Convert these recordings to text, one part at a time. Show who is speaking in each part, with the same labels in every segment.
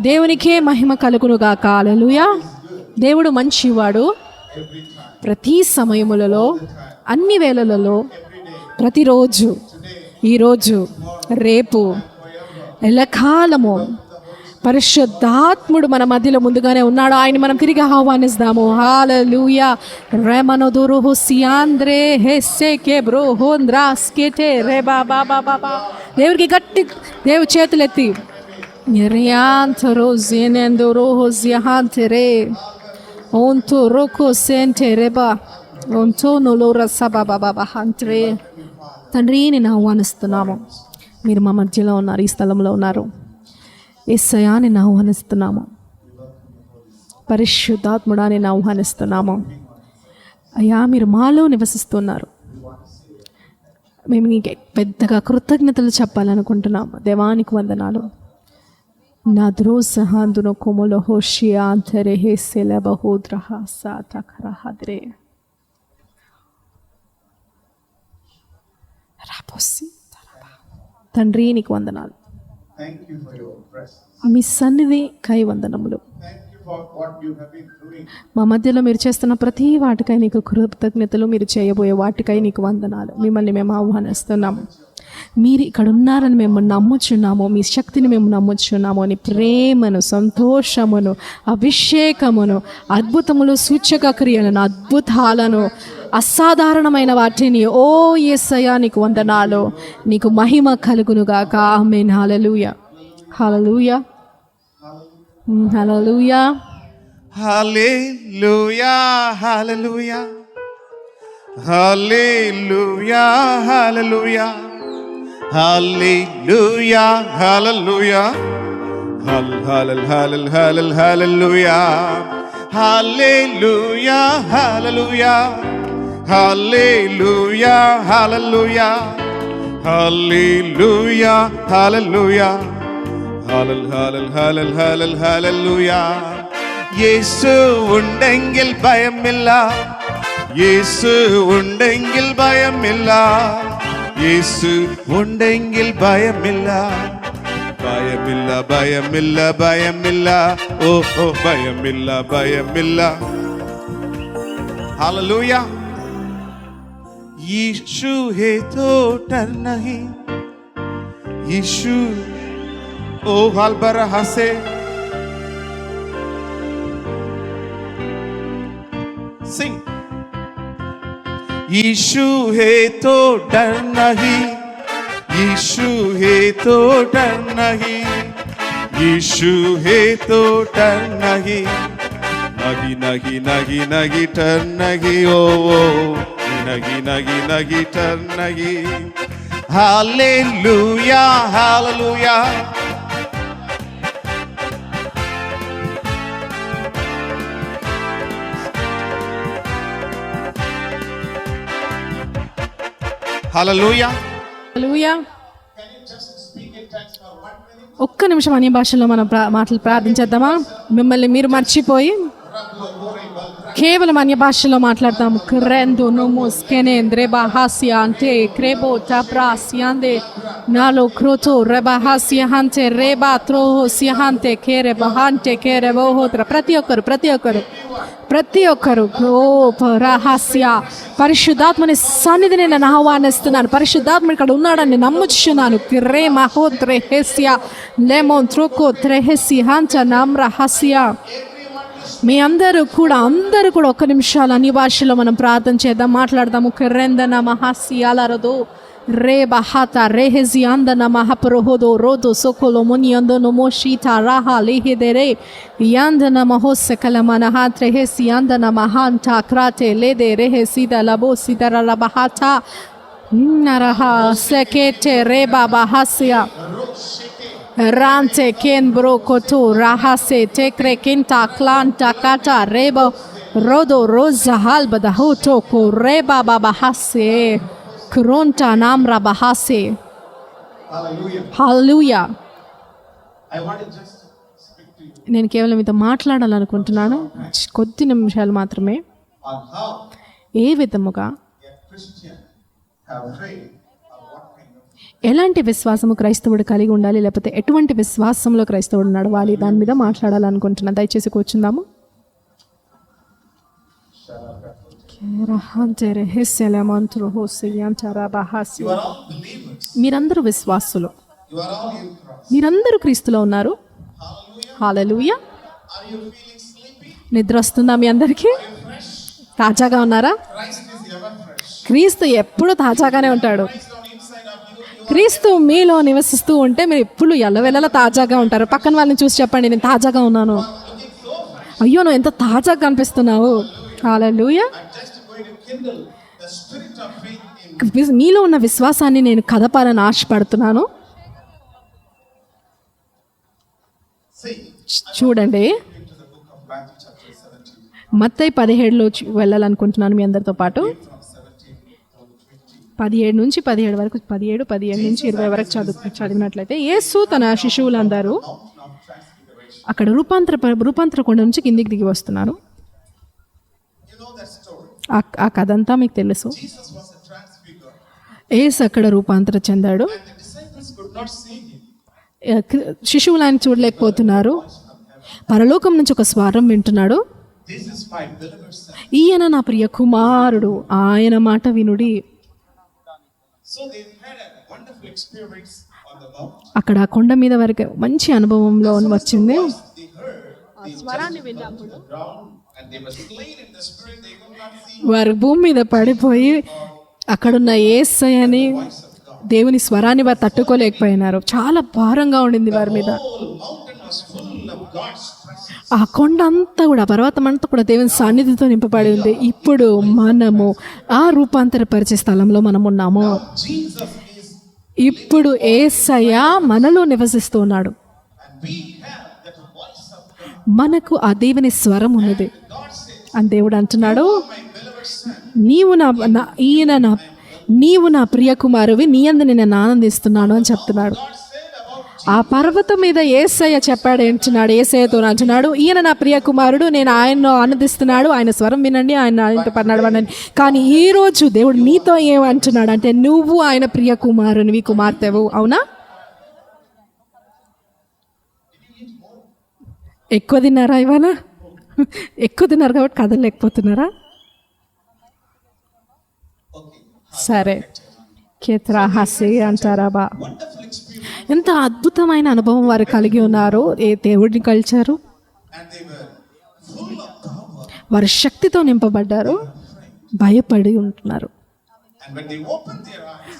Speaker 1: దేవునికే మహిమ కలుగునుగాక. హల్లెలూయా. దేవుడు మంచివాడు. ప్రతి సమయములలో, అన్ని వేళలలో, ప్రతిరోజు, ఈరోజు, రేపు, ఎల్లకాలము పరిశుద్ధాత్ముడు మన మధ్యలో ముందుగానే ఉన్నాడు. ఆయన మనం తిరిగి ఆహ్వానిస్తాము. హల్లెలూయా. రెమనోదురు హుసియాంద్రే హెస్సేకే బ్రో హోంద్రాస్కెటే రే బాబా బాబా. దేవుడికి గట్టి దేవు చేతులెత్తి రియాంతరో జెనెందరో హోజియాంతరే ఓంతో రోకో సెంటే రెబా ఓంతో నోలోర సబా బాబా హంత్రే. తండ్రి, నేను ఆహ్వానిస్తున్నాము. మీరు మా మధ్యలో ఉన్నారు, ఈ స్థలంలో ఉన్నారు. యేసయ్యా, నేను ఆహ్వానిస్తున్నాము. పరిశుద్ధాత్ముడా, నేను ఆహ్వానిస్తున్నాము. అయ్యా, మీరు మాలో నివసిస్తున్నారు. మేము నీకు పెద్దగా కృతజ్ఞతలు చెప్పాలనుకుంటున్నాము. దేవానికి వందనాలు. నా ద్రోసహాందును కొములో హోషియా అంతరే హేసెల బహోద్రహ సాతకరహద్రే తండ్రి, నీకు వందనాలు. మీ సన్నిధి కై వందనములు. మా మధ్యలో మీరు చేస్తున్న ప్రతి వాటికై నీకు కృతజ్ఞతలు. మీరు చేయబోయే వాటికై నీకు వందనాలు. మిమ్మల్ని మేము ఆహ్వానిస్తున్నాము. మీరు ఇక్కడ ఉన్నారని మేము నమ్ముచున్నాము. మీ శక్తిని మేము నమ్ముచున్నాము. నీ ప్రేమను, సంతోషమును, అభిషేకమును, అద్భుతములు, సూచక క్రియలను, అద్భుతాలను, అసాధారణమైన వాటిని ఓ యేసయ్యా నీకు వందనాలు. నీకు మహిమ కలుగునుగాక. ఆమేన్. హల్లెలూయా. హల్లెలూయా. హల్లెలూయా.
Speaker 2: హల్లెలూయా. హల్లెలూయా. హల్లెలూయా. హల్లెలూయా. హల్లెలూయా. హల్లెలూయా. హల్లెలూయా. హల్లెలూయా. హల్లెలూయా. హల్లెలూయా. హల్లెలూయా. హల్లెలూయా. హల్లెలూయా. ഹല്ലേലൂയാ. യേശു ഉണ്ടെങ്കിൽ ഭയമില്ല. യേശു ഉണ്ടെങ്കിൽ ഭയമില്ല. യേശു ഉണ്ടെങ്കിൽ ഭയമില്ല. ഭയമില്ല, ഭയമില്ല, ഭയമില്ല. ഓ ഓ ഭയമില്ല, ഭയമില്ല. ഹല്ലേലൂया. यीशु है तो डर नहीं. यीशु ओ हालबर हंसे. सिंग. यीशु है तो डर नहीं. यीशु है तो डर नहीं. यीशु है तो डर नहीं. नगी नगी नगी नगी डर नहीं. ओ नगी नगी नगी डर नहीं. हालेलुया. हालेलुया. హల్లెలూయా.
Speaker 1: హల్లెలూయా. ఒక్క నిమిషం అన్య భాషలో మనం మాటలు ప్రార్థించేద్దామా? మిమ్మల్ని మీరు మర్చిపోయి కేవలం అన్య భాషలో మాట్లాడతాము. క్రెందో నోమోస్ కెనేంద్రే బాహాసియా అంటే క్రేబో టాప్రాసియాందే నాలో క్రోతో రెబాహాసియా హంతే రేబా త్రోహోసియా హంతే కేరే బహాంటే కేరే బోహోత్ర. ప్రతి ఒక్కరు ఓ రహస్య పరిశుద్ధాత్మని సన్నిధిని నేను ఆహ్వానిస్తున్నాను. పరిశుద్ధాత్మ ఇక్కడ ఉన్నాడని నమ్ముచున్నాను. రే మహోద్రే హెసియా లెమోన్ త్రోకో త్రెహెసి హంచ నామ్ రహస్య. మీ అందరూ కూడా ఒక్క నిమిషాలు అన్ని భాషలో మనం ప్రార్థన చేద్దాం, మాట్లాడదాము. కెరెందన మహాసియాలరదో రే బహాత రేహెజి అందన మహప్రహోదో రోదో సోకోలో ముని అందను మోషీత రాహా లేహెదెరే యాందన మహోసకల మనహాత్ రేహెసి అందన మహాంత క్రాతే లేదే రేహెసిద లబో సిదర లబహాత నరహా సెకేటే రే బాబాహాసియా Rante ken brokoto rahase tekre kinta klanta kata rebo rodo roza halba da hoto ko reba babahase kronta namra bahase. Hallelujah.
Speaker 2: I want to just speak to you
Speaker 1: నేను కేవలం మీతో మాట్లాడాలనుకుంటున్నాను కొద్ది నిమిషాలు మాత్రమే.
Speaker 2: on how
Speaker 1: ఏ విధముగా
Speaker 2: a Christian have faith or what kind of
Speaker 1: ఎలాంటి విశ్వాసము క్రైస్తవుడు కలిగి ఉండాలి, లేకపోతే ఎటువంటి విశ్వాసంలో క్రైస్తవుడు నడవాలి, దాని మీద మాట్లాడాలనుకుంటున్నాను. దయచేసి కూర్చుందాము. మీరందరూ విశ్వాసులు, మీరందరూ క్రీస్తులో ఉన్నారు. హల్లెలూయా. నిద్ర వస్తుందా మీ అందరికీ? తాజాగా ఉన్నారా? క్రీస్తు ఎప్పుడు తాజాగానే ఉంటాడు. క్రీస్తు మీలో నివసిస్తూ ఉంటే మీరు ఎప్పుడు ఎల్లవెల్లలా తాజాగా ఉంటారు. పక్కన వాళ్ళని చూసి చెప్పండి, నేను తాజాగా ఉన్నాను. అయ్యో, నువ్వు ఎంత తాజాగా కనిపిస్తున్నావు. హల్లెలూయా. మీలో ఉన్న విశ్వాసాన్ని నేను కదపాలని ఆశపడుతున్నాను. చూడండి, మత్తయి 17లో వెళ్ళాలనుకుంటున్నాను మీ అందరితో పాటు. 17 నుంచి 17 వరకు, 17 నుంచి 20 వరకు చదివినట్లయితే, యేసు తన శిశువులందరూ అక్కడ రూపాంతర కొండ నుంచి కిందికి దిగి వస్తున్నారు. ఆ కథ అంతా మీకు తెలుసు. యేసు అక్కడ రూపాంతరం చెందాడు. శిశువులు ఆయన చూడలేకపోతున్నారు. పరలోకం నుంచి ఒక స్వరం వింటున్నాడు, ఈయన నా ప్రియ కుమారుడు, ఆయన మాట వినుడి. అక్కడ కొండ మీద వరకు మంచి అనుభవంలో వచ్చింది. వారు భూమి మీద పడిపోయి అక్కడున్న యేసయ్యని, దేవుని స్వరాన్ని వారు తట్టుకోలేకపోయినారు. చాలా భారంగా ఉండింది వారి మీద. ఆ కొండ అంతా కూడా, పర్వతం అంతా కూడా దేవుని సన్నిధితో నింపబడి ఉంది. ఇప్పుడు మనము ఆ రూపాంతరపరిచే స్థలంలో మనం ఉన్నాము. ఇప్పుడు యేసయ్య మనలో నివసిస్తూ ఉన్నాడు. మనకు ఆ దేవుని స్వరం ఉన్నది అని దేవుడు అంటున్నాడు, నీవు నా ప్రియ కుమారువి, నీ యందు నేను ఆనందిస్తున్నాను అని చెప్తున్నాడు. ఆ పర్వతం మీద యేసయ్య చెప్పాడు, ఏంటున్నాడు, యేసయ్యతో అంటున్నాడు, ఈయన నా ప్రియ కుమారుడు, నేను ఆయన్ను ఆనందిస్తున్నాడు, ఆయన స్వరం వినండి, ఆయన ఆయనతో పన్నాడు. కానీ ఈరోజు దేవుడు నీతో ఏమంటున్నాడు అంటే, నువ్వు ఆయన ప్రియ కుమారునివి, కుమార్తెవు. అవునా? ఎక్కువ తిన్నారా ఇవాళ? ఎక్కువ తిన్నారు కాబట్టి కదలలేకపోతున్నారా? సరే, కేత్రాహాసి అంటారా బా. ఎంత అద్భుతమైన అనుభవం వారు కలిగి ఉన్నారు. ఏ దేవుడిని కలిచారు, వారి శక్తితో నింపబడ్డారు, భయపడి ఉంటున్నారు.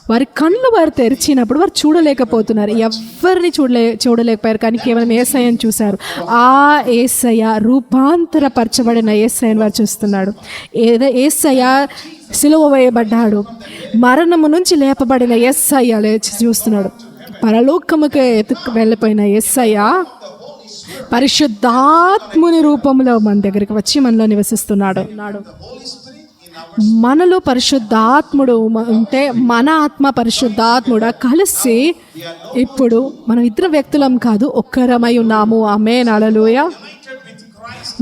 Speaker 1: వారి కళ్ళు వారు తెరిచినప్పుడు వారు చూడలేకపోతున్నారు, ఎవరిని చూడలేకపోయారు, కానీ కేవలం యేసయ్యను చూశారు. ఆ యేసయ్య, రూపాంతరపరచబడిన యేసయ్యను వారు చూస్తున్నాడు. యేసయ్య సిలువ వేయబడ్డాడు, మరణము నుంచి లేపబడిన యేసయ్య లేచి చూస్తున్నాడు. పరలోకముకే వెళ్ళిపోయిన యేసయ్య పరిశుద్ధాత్ముని రూపంలో మన దగ్గరికి వచ్చి మనలో నివసిస్తున్నాడు. మనలో పరిశుద్ధాత్ముడు ఉంటే మన ఆత్మ పరిశుద్ధాత్ముడు కలిసి ఇప్పుడు మనం ఇద్దరు వ్యక్తులం కాదు, ఒక్కరమై ఉన్నాము. ఆమేన్, హల్లెలూయా.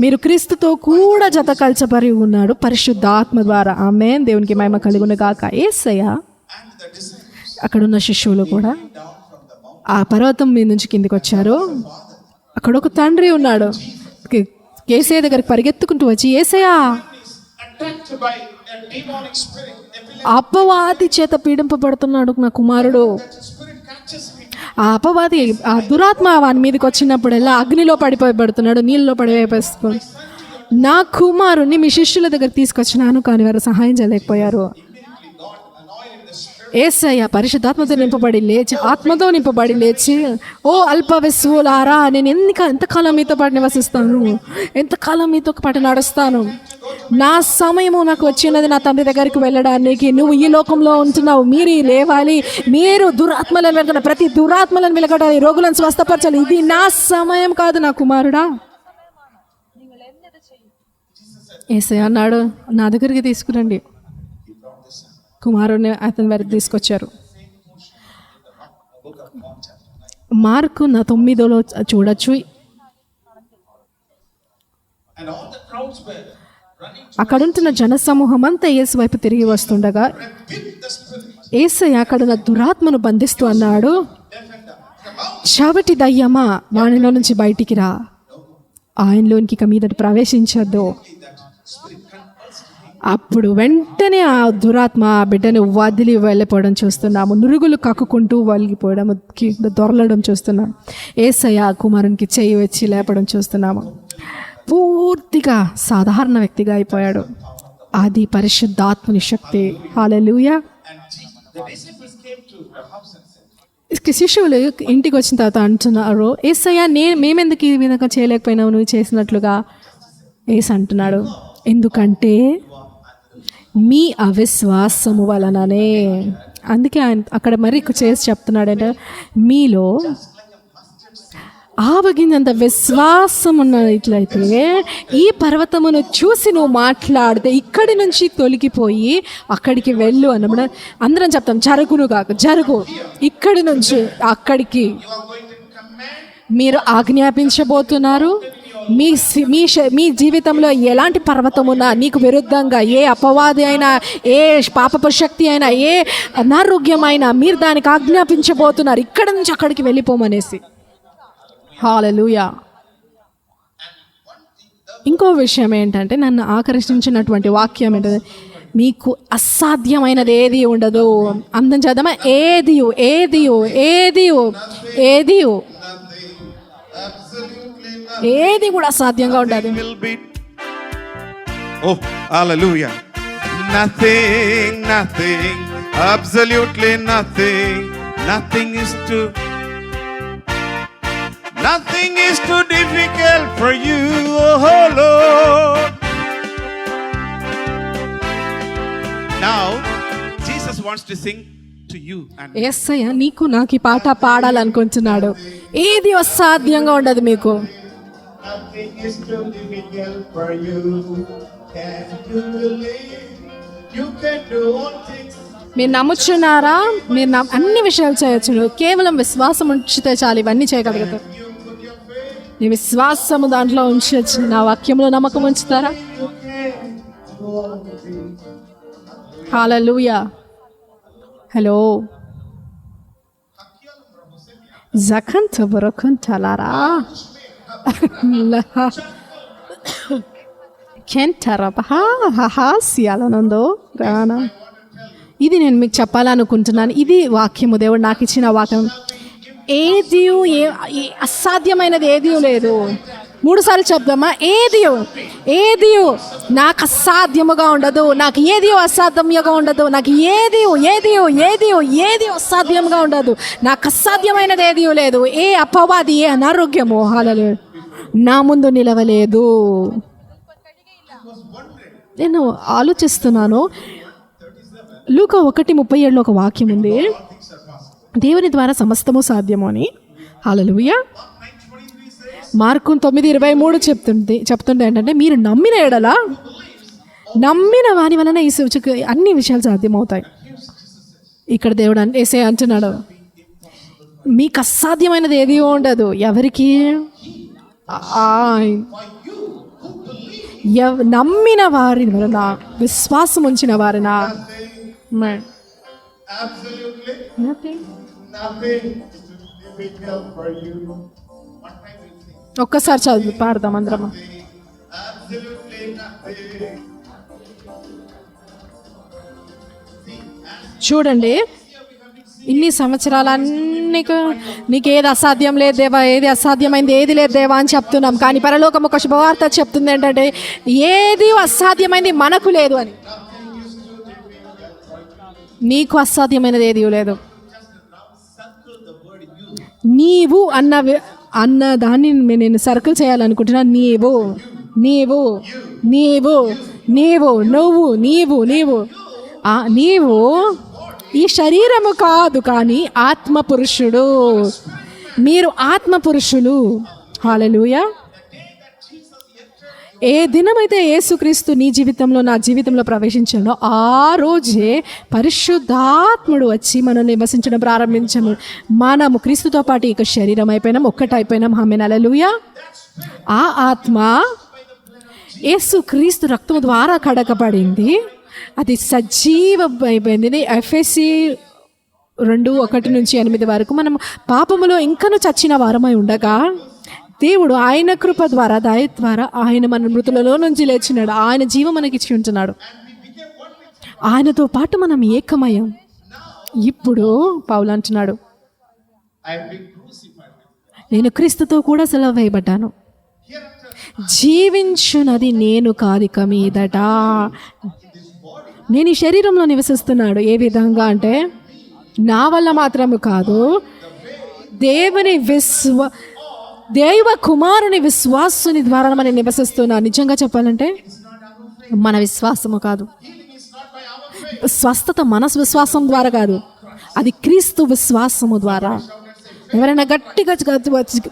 Speaker 1: మీరు క్రీస్తుతో కూడా జత కల్చబడి ఉన్నాడు పరిశుద్ధాత్మ ద్వారా. ఆమేన్, దేవునికి మహిమ కలుగును గాక. యేసయ్య అక్కడున్న శిష్యులు కూడా ఆ పర్వతం మీద నుంచి కిందికి వచ్చారు. అక్కడ ఒక తండ్రి ఉన్నాడు. యేసయ్య దగ్గరికి పరిగెత్తుకుంటూ వచ్చి, యేసయ్య, అపవాది చేత పీడింపబడుతున్నాడు నా కుమారుడు. ఆ అపవాది, ఆ దురాత్మ వాని మీదకి వచ్చినప్పుడల్లా అగ్నిలో పడిపోయబడుతున్నాడు, నీళ్ళలో పడిపోయి. నా కుమారుని మీ శిష్యుల దగ్గర తీసుకొచ్చినాను, కానీ వారు సహాయం చేయలేకపోయారు. యేసయ్య పరిశుద్ధాత్మతో నింపబడి లేచి, ఆత్మతో నింపబడి లేచి, ఓ అల్ప విశ్వాసులారా, నేను ఎంతకాలం మీతో పాటు నివసిస్తాను, ఎంతకాలం మీతో పాటు నడుస్తాను, నా సమయము నాకు వచ్చినది నా తండ్రి దగ్గరికి వెళ్ళడానికి. నువ్వు ఈ లోకంలో ఉంటున్నావు, మీరు లేవాలి, మీరు దురాత్మలను వెలగ, ప్రతి దురాత్మలను వెలగడాలి, రోగులను స్వస్థపరచాలి. ఇది నా సమయం కాదు నా కుమారుడా. యేసయ్య అన్నాడు, నా దగ్గరికి తీసుకురండి. కుమారుని అతని వారికి తీసుకొచ్చారు. మార్కు 9లో చూడొచ్చు. అక్కడుంటున్న జనసమూహం అంతా యేసు వైపు తిరిగి వస్తుండగా యేసయ్య అక్కడ ఉన్న దురాత్మను బంధిస్తూ అన్నాడు, చవటి దయ్యమా వానిలో నుంచి బయటికి రా, ఆయనలోనికి ఇక మీదట ప్రవేశించద్దు. అప్పుడు వెంటనే ఆ దురాత్మ ఆ బిడ్డను వదిలి వెళ్ళిపోవడం చూస్తున్నాము. నురుగులు కక్కుకుంటూ వలిగిపోవడం, కింద దొరలడం చూస్తున్నాము. యేసయ్య కుమారునికి చేయి వచ్చి లేపడం చూస్తున్నాము. పూర్తిగా సాధారణ వ్యక్తిగా అయిపోయాడు. అది పరిశుద్ధాత్మని శక్తి. హల్లెలూయా. శిష్యులు ఇంటికి వచ్చిన తర్వాత అంటున్నారు, యేసయ్య మేమెందుకు ఈ విధంగా చేయలేకపోయినావు నువ్వు చేసినట్లుగా? యేసు అంటున్నాడు, ఎందుకంటే మీ అవిశ్వాసము వలననే. అందుకే ఆయన అక్కడ మరి చేసి చెప్తున్నాడంటే, మీలో ఆవగింజంత విశ్వాసం ఉన్నట్లయితే ఈ పర్వతమును చూసి నువ్వు మాట్లాడితే ఇక్కడి నుంచి తొలగిపోయి అక్కడికి వెళ్ళు అన్నమాట. అందరం చెప్తాం, జరుగును కాక జరుగు, ఇక్కడి నుంచి అక్కడికి మీరు ఆజ్ఞాపించబోతున్నారు. మీ జీవితంలో ఎలాంటి పర్వతమున్నా, నీకు విరుద్ధంగా ఏ అపవాది అయినా, ఏ పాపపు శక్తి అయినా, ఏ అనారోగ్యమైనా, మీరు దానికి ఆజ్ఞాపించబోతున్నారు ఇక్కడ నుంచి అక్కడికి వెళ్ళిపోమనేసి. హల్లెలూయా. ఇంకో విషయం ఏంటంటే, నన్ను ఆకర్షించినటువంటి వాక్యం ఏంటంటే, మీకు అసాధ్యమైనది ఏది ఉండదు. అందం చేద్దామా? ఏదియు ఏదియు ఏదియు ఏదియు ఏది కూడా అసాధ్యంగా ఉండదు.
Speaker 2: Oh, hallelujah. Nothing, nothing, absolutely nothing. Nothing is too difficult for you, oh Lord. Now, Jesus wants to sing to you and me.
Speaker 1: యేసయ్య నీకు నాకు ఈ పాట పాడాలనుకుంటున్నాడు. ఏది అసాధ్యంగా ఉండదు మీకు.
Speaker 3: Nothing is too difficult for you. Can you believe? You can do all things.
Speaker 1: మీరు నమ్ముచున్నారా? మీరు అన్ని విషయాలు చేయొచ్చు. కేవలం విశ్వాసం ఉంచితే చాలు, ఇవన్నీ చేయగలుగుతారు. నీ విశ్వాసము దాంట్లో ఉంచచ్చు. నా వాక్యంలో నమ్మకం ఉంచుతారా? హల్లెలూయా. హలో జకంత బరకంతలారా ఇది నేను మీకు చెప్పాలనుకుంటున్నాను. ఇది వాక్యము, దేవుడు నాకు ఇచ్చిన వాక్యం. ఏది అసాధ్యమైనది ఏది లేదు. 3 సార్లు చెప్దామా? ఏది నాకు అసాధ్యముగా ఉండదు. నాకు ఏది అసాధ్యంగా ఉండదు. నాకు ఏది అసాధ్యంగా ఉండదు. నాకు అసాధ్యమైనది ఏది లేదు. ఏ అపవాది, ఏ అనారోగ్యము నా ముందు నిలవలేదు. నేను ఆలోచిస్తున్నాను, లూకా 1:37 ఒక వాక్యం ఉంది, దేవుని ద్వారా సమస్తము సాధ్యము అని. హల్లెలూయా. మార్కు 9:23 చెప్తుంది ఏంటంటే, మీరు నమ్మిన ఎడల, నమ్మిన వాని వలన ఈ సూచక అన్ని విషయాలు సాధ్యమవుతాయి. ఇక్కడ దేవుడు యేసే అంటున్నాడు, మీకు అసాధ్యమైనది ఏది ఉండదు. ఎవరికి? నమ్మిన వారిని వలన, విశ్వాసం ఉంచిన వారిన.
Speaker 3: Absolutely
Speaker 1: Nothing.
Speaker 3: nothing is too difficult for you. One time we'll sing.
Speaker 1: ఒక్కసారి చదువు పాడదాం అందరం.
Speaker 3: Absolutely nothing.
Speaker 1: చూడండి, ఇన్ని సంవత్సరాలన్నీ నీకు ఏది అసాధ్యం లేదు దేవా, ఏది అసాధ్యమైంది ఏది లేదు దేవా అని చెప్తున్నాం. కానీ పరలోకం ఒక శుభవార్త చెప్తుంది ఏంటంటే, ఏది అసాధ్యమైంది మనకు లేదు అని. నీకు అసాధ్యమైనది ఏది లేదు. నీవు అన్న దాన్ని నేను సర్కిల్ చేయాలనుకుంటున్నా. నీవు నీవు నీవు నీవు నువ్వు నీవు నీవు నీవు ఈ శరీరము కాదు, కానీ ఆత్మ పురుషుడు. మీరు ఆత్మ పురుషులు. హల్లెలూయా. ఏ దినమైతే యేసుక్రీస్తు నీ జీవితంలో, నా జీవితంలో ప్రవేశించాడో ఆ రోజే పరిశుద్ధాత్ముడు వచ్చి మనం నివసించడం ప్రారంభించాము. మనము క్రీస్తుతో పాటు ఇక శరీరం అయిపోయినాం, ఒక్కటైపోయినాం. ఆమేన్. హల్లెలూయా. ఆ ఆత్మ యేసుక్రీస్తు రక్తము ద్వారా కడగబడింది. అది సజీవమైపోయింది. ఎఫెసీ 2:1-8 వరకు మనం పాపములో ఇంకనూ చచ్చిన వారమై ఉండగా దేవుడు ఆయన కృప ద్వారా దయ ద్వారా ఆయన మన మృతులలో నుంచి లేచినాడు. ఆయన జీవం మనకి ఇచ్చి ఉంటున్నాడు. ఆయనతో పాటు మనం ఏకమయ్యాం. ఇప్పుడు పౌలు అంటున్నాడు,
Speaker 3: I've been crucified.
Speaker 1: నేను క్రీస్తుతో కూడా సిలువ వేయబడ్డాను. జీవించునది నేను కాదిక మీదట. నేను ఈ శరీరంలో నివసిస్తున్నాడు. ఏ విధంగా అంటే నా వల్ల మాత్రము కాదు, దైవ కుమారుని విశ్వాసుని ద్వారా మనం నివసిస్తున్నా. నిజంగా చెప్పాలంటే మన విశ్వాసము కాదు, స్వస్థత మన విశ్వాసం ద్వారా కాదు, అది క్రీస్తు విశ్వాసము ద్వారా. ఎవరైనా గట్టిగా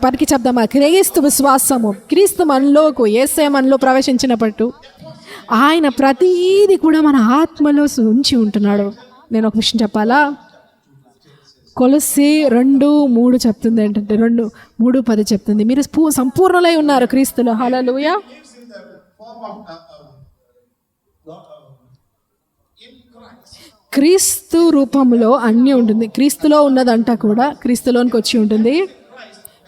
Speaker 1: పరికి చెప్దామా? క్రీస్తు విశ్వాసము. క్రీస్తు మనలోకి యేసే మనలో ప్రవేశించినప్పుడు ఆయన ప్రతీది కూడా మన ఆత్మలో ఉంచి ఉంటున్నాడు. నేను ఒక విషయం చెప్పాలా? కొలస్సీ 2:3 చెప్తుంది ఏంటంటే 2:3-10 చెప్తుంది, మీరు సంపూర్ణులై ఉన్నారు క్రీస్తులో. హల్లెలూయా.
Speaker 3: In the form of in Christ.
Speaker 1: క్రీస్తు రూపంలో అన్నీ ఉంటుంది. క్రీస్తులో ఉన్నదంతా కూడా క్రీస్తులోనికి వచ్చి ఉంటుంది.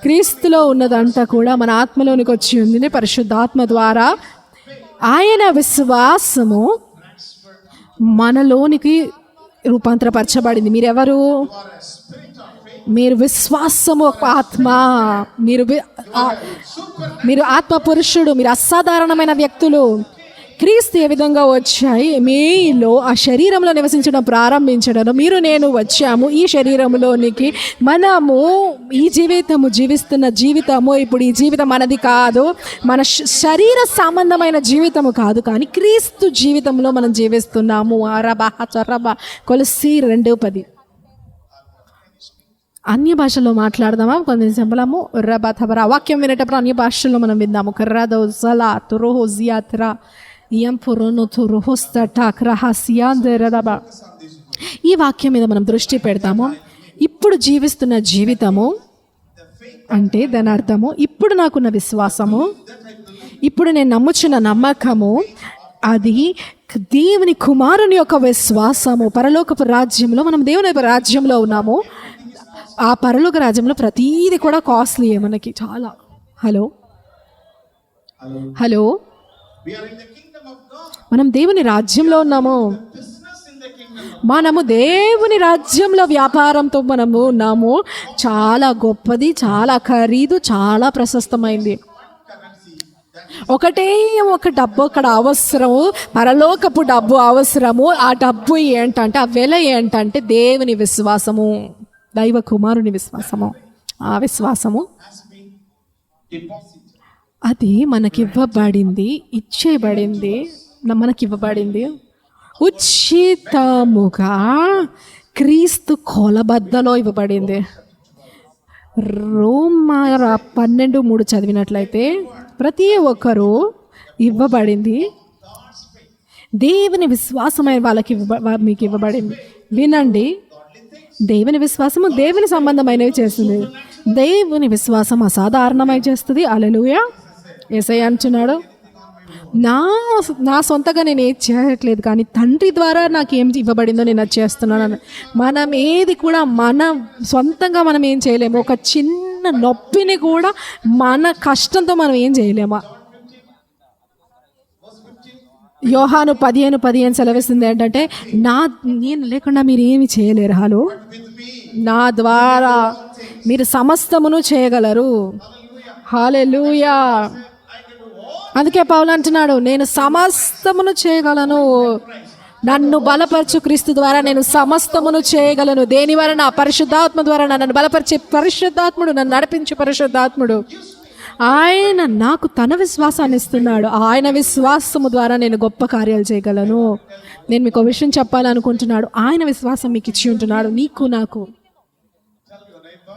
Speaker 1: క్రీస్తులో ఉన్నదంతా కూడా మన ఆత్మలోనికి వచ్చి ఉంది. పరిశుద్ధాత్మ ద్వారా ఆయన విశ్వాసము మనలోనికి రూపాంతరపరచబడింది. మీరెవరు? మీరు విశ్వాసము ఒక ఆత్మ. మీరు ఆత్మ పురుషుడు. మీరు అసాధారణమైన వ్యక్తులు. క్రీస్తు ఏ విధంగా వచ్చాయి? మీలో ఆ శరీరంలో నివసించడం ప్రారంభించడం. మీరు నేను వచ్చాము ఈ శరీరంలోనికి. మనము ఈ జీవిస్తున్న జీవితము ఇప్పుడు ఈ జీవితం మనది కాదు, మన శరీర సంబంధమైన జీవితము కాదు, కానీ క్రీస్తు జీవితంలో మనం జీవిస్తున్నాము. కొలస్సీ 2:10. అన్య భాషలో మాట్లాడదామా? కొంచెం చెప్పలేము. రబా వాక్యం వినేటప్పుడు అన్య భాషల్లో మనం విందాము. కర్రాదోజలా తురోహోజియాత్రా ఈ వాక్యం మీద మనం దృష్టి పెడతాము. ఇప్పుడు జీవిస్తున్న జీవితము అంటే దాని అర్థము ఇప్పుడు నాకున్న విశ్వాసము, ఇప్పుడు నేను నమ్ముచున్న నమ్మకము, అది దేవుని కుమారుని యొక్క విశ్వాసము. పరలోకపు రాజ్యంలో మనం దేవుని రాజ్యంలో ఉన్నాము. ఆ పరలోక రాజ్యంలో ప్రతీది కూడా కాస్ట్లీయే మనకి చాలా. Hello
Speaker 3: We are in the kingdom of God.
Speaker 1: మనం దేవుని రాజ్యంలో ఉన్నాము.
Speaker 3: Business in the kingdom of
Speaker 1: మనము దేవుని రాజ్యంలో వ్యాపారంతో మనము ఉన్నాము. చాలా గొప్పది, చాలా ఖరీదు, చాలా ప్రశస్తమైంది. ఒకటే ఒక డబ్బు అక్కడ అవసరము, పరలోకపు డబ్బు అవసరము. ఆ డబ్బు ఏంటంటే, ఆ వెల ఏంటంటే దేవుని విశ్వాసము, దైవ కుమారుని విశ్వాసము. ఆ విశ్వాసము
Speaker 3: has been deposited.
Speaker 1: అది మనకివ్వబడింది, ఇచ్చేయబడింది, మనకివ్వబడింది ఉచితముగా. క్రీస్తు కొలబద్దలో ఇవ్వబడింది. రోమా 12:3 చదివినట్లయితే ప్రతి ఒక్కరూ ఇవ్వబడింది. దేవుని విశ్వాసమైన వాళ్ళకి మీకు ఇవ్వబడింది. వినండి, దేవుని విశ్వాసము దేవుని సంబంధమైనవి చేస్తుంది. దేవుని విశ్వాసం అసాధారణమై చేస్తుంది. హల్లెలూయా. యేసయ్య అంటున్నాడు, నా సొంతగా నేను ఏది చేయట్లేదు, కానీ తండ్రి ద్వారా నాకు ఏం ఇవ్వబడిందో నేను అది చేస్తున్నాను. మనం ఏది కూడా మన సొంతంగా మనం ఏం చేయలేము. ఒక చిన్న నొప్పిని కూడా మన కష్టంతో మనం ఏం చేయలేము. యోహాను 15:15 సెలవిస్తుంది ఏంటంటే, నేను లేకుండా మీరు ఏమి చేయలేరు. హలో, నా ద్వారా మీరు సమస్తమును చేయగలరు. హల్లెలూయా. అందుకే పౌలు అంటున్నాడు, నేను సమస్తమును చేయగలను. నన్ను బలపరచు క్రీస్తు ద్వారా నేను సమస్తమును చేయగలను. దేని వలన? పరిశుద్ధాత్మ ద్వారా నన్ను బలపరిచే పరిశుద్ధాత్ముడు, నన్ను నడిపించే పరిశుద్ధాత్ముడు. ఆయన నాకు తన విశ్వాసాన్ని ఇస్తున్నాడు. ఆయన విశ్వాసము ద్వారా నేను గొప్ప కార్యాలు చేయగలను. నేను మీకు ఒక విషయం చెప్పాలనుకుంటున్నాడు. ఆయన విశ్వాసం మీకు ఇచ్చి ఉంటున్నాడు, నీకు నాకు.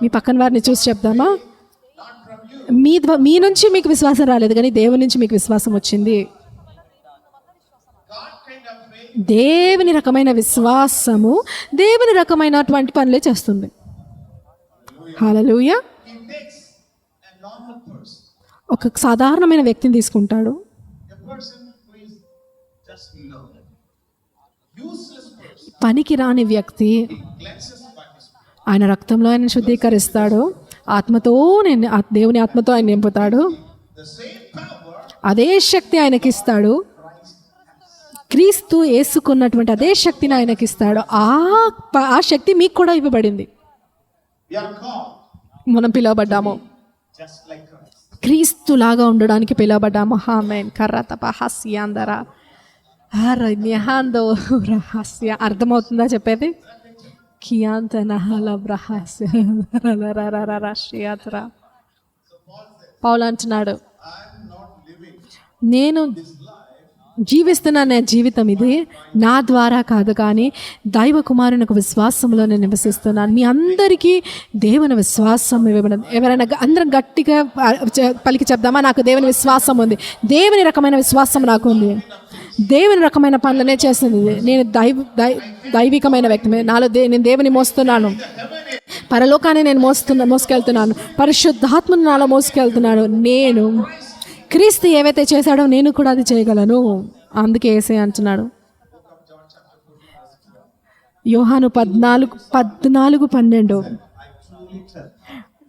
Speaker 1: మీ పక్కన వారిని చూసి చెప్దామా? మీ నుంచి మీకు విశ్వాసం రాలేదు, కానీ దేవుని నుంచి మీకు విశ్వాసం వచ్చింది. దేవుని రకమైన విశ్వాసము దేవుని రకమైనటువంటి పనులే చేస్తుంది. హల్లెలూయా. ఒక సాధారణమైన వ్యక్తిని తీసుకుంటాడు.
Speaker 3: useless person
Speaker 1: పనికి రాని వ్యక్తి
Speaker 3: cleanses by his spirit.
Speaker 1: ఆయన రక్తంలో ఆయన శుద్ధీకరిస్తాడు, ఆత్మతో దేవుని ఆత్మతో ఆయన నింపుతాడు,
Speaker 3: The same power
Speaker 1: అదే శక్తి ఆయనకిస్తాడు. క్రీస్తు యేసుకున్నటువంటి అదే శక్తిని ఆయనకిస్తాడు. ఆ శక్తి మీకు కూడా ఇవ్వబడింది.
Speaker 3: we are called
Speaker 1: మనం పిలువబడ్డాము,
Speaker 3: just like Christ.
Speaker 1: క్రీస్తు లాగా ఉండడానికి పిలువబడ్డాము. ఆమేన్. కర్రతప హాస్యాందర హారన్యహాందో రహస్య. అర్థమవుతుందా చెప్పేది? కియాంత నహల బ్రహస్య రరరరరరష్యాత్ర. పౌలు అంటున్నాడు,
Speaker 3: I'm not living
Speaker 1: నేను జీవిస్తున్న నా జీవితం ఇది నా ద్వారా కాదు, కానీ దైవ కుమారునికి విశ్వాసంలో నేను నివసిస్తున్నాను. మీ అందరికీ దేవుని విశ్వాసం ఇవ్వబడింది. ఎవరైనా అందరం గట్టిగా పలికి చెప్దామా? నాకు దేవుని విశ్వాసం ఉంది. దేవుని రకమైన విశ్వాసం నాకు ఉంది. దేవుని రకమైన పనులనే చేస్తుంది. నేను దైవికమైన వ్యక్తి. నాలో నేను దేవుని మోస్తున్నాను. పరలోకాన్ని నేను మోసుకెళ్తున్నాను. పరిశుద్ధాత్మను నాలో మోసుకెళ్తున్నాను. నేను క్రీస్తు ఏవైతే చేశాడో నేను కూడా అది చేయగలను. అందుకే యేసయ్య అంటున్నాడు, యోహాను 14:12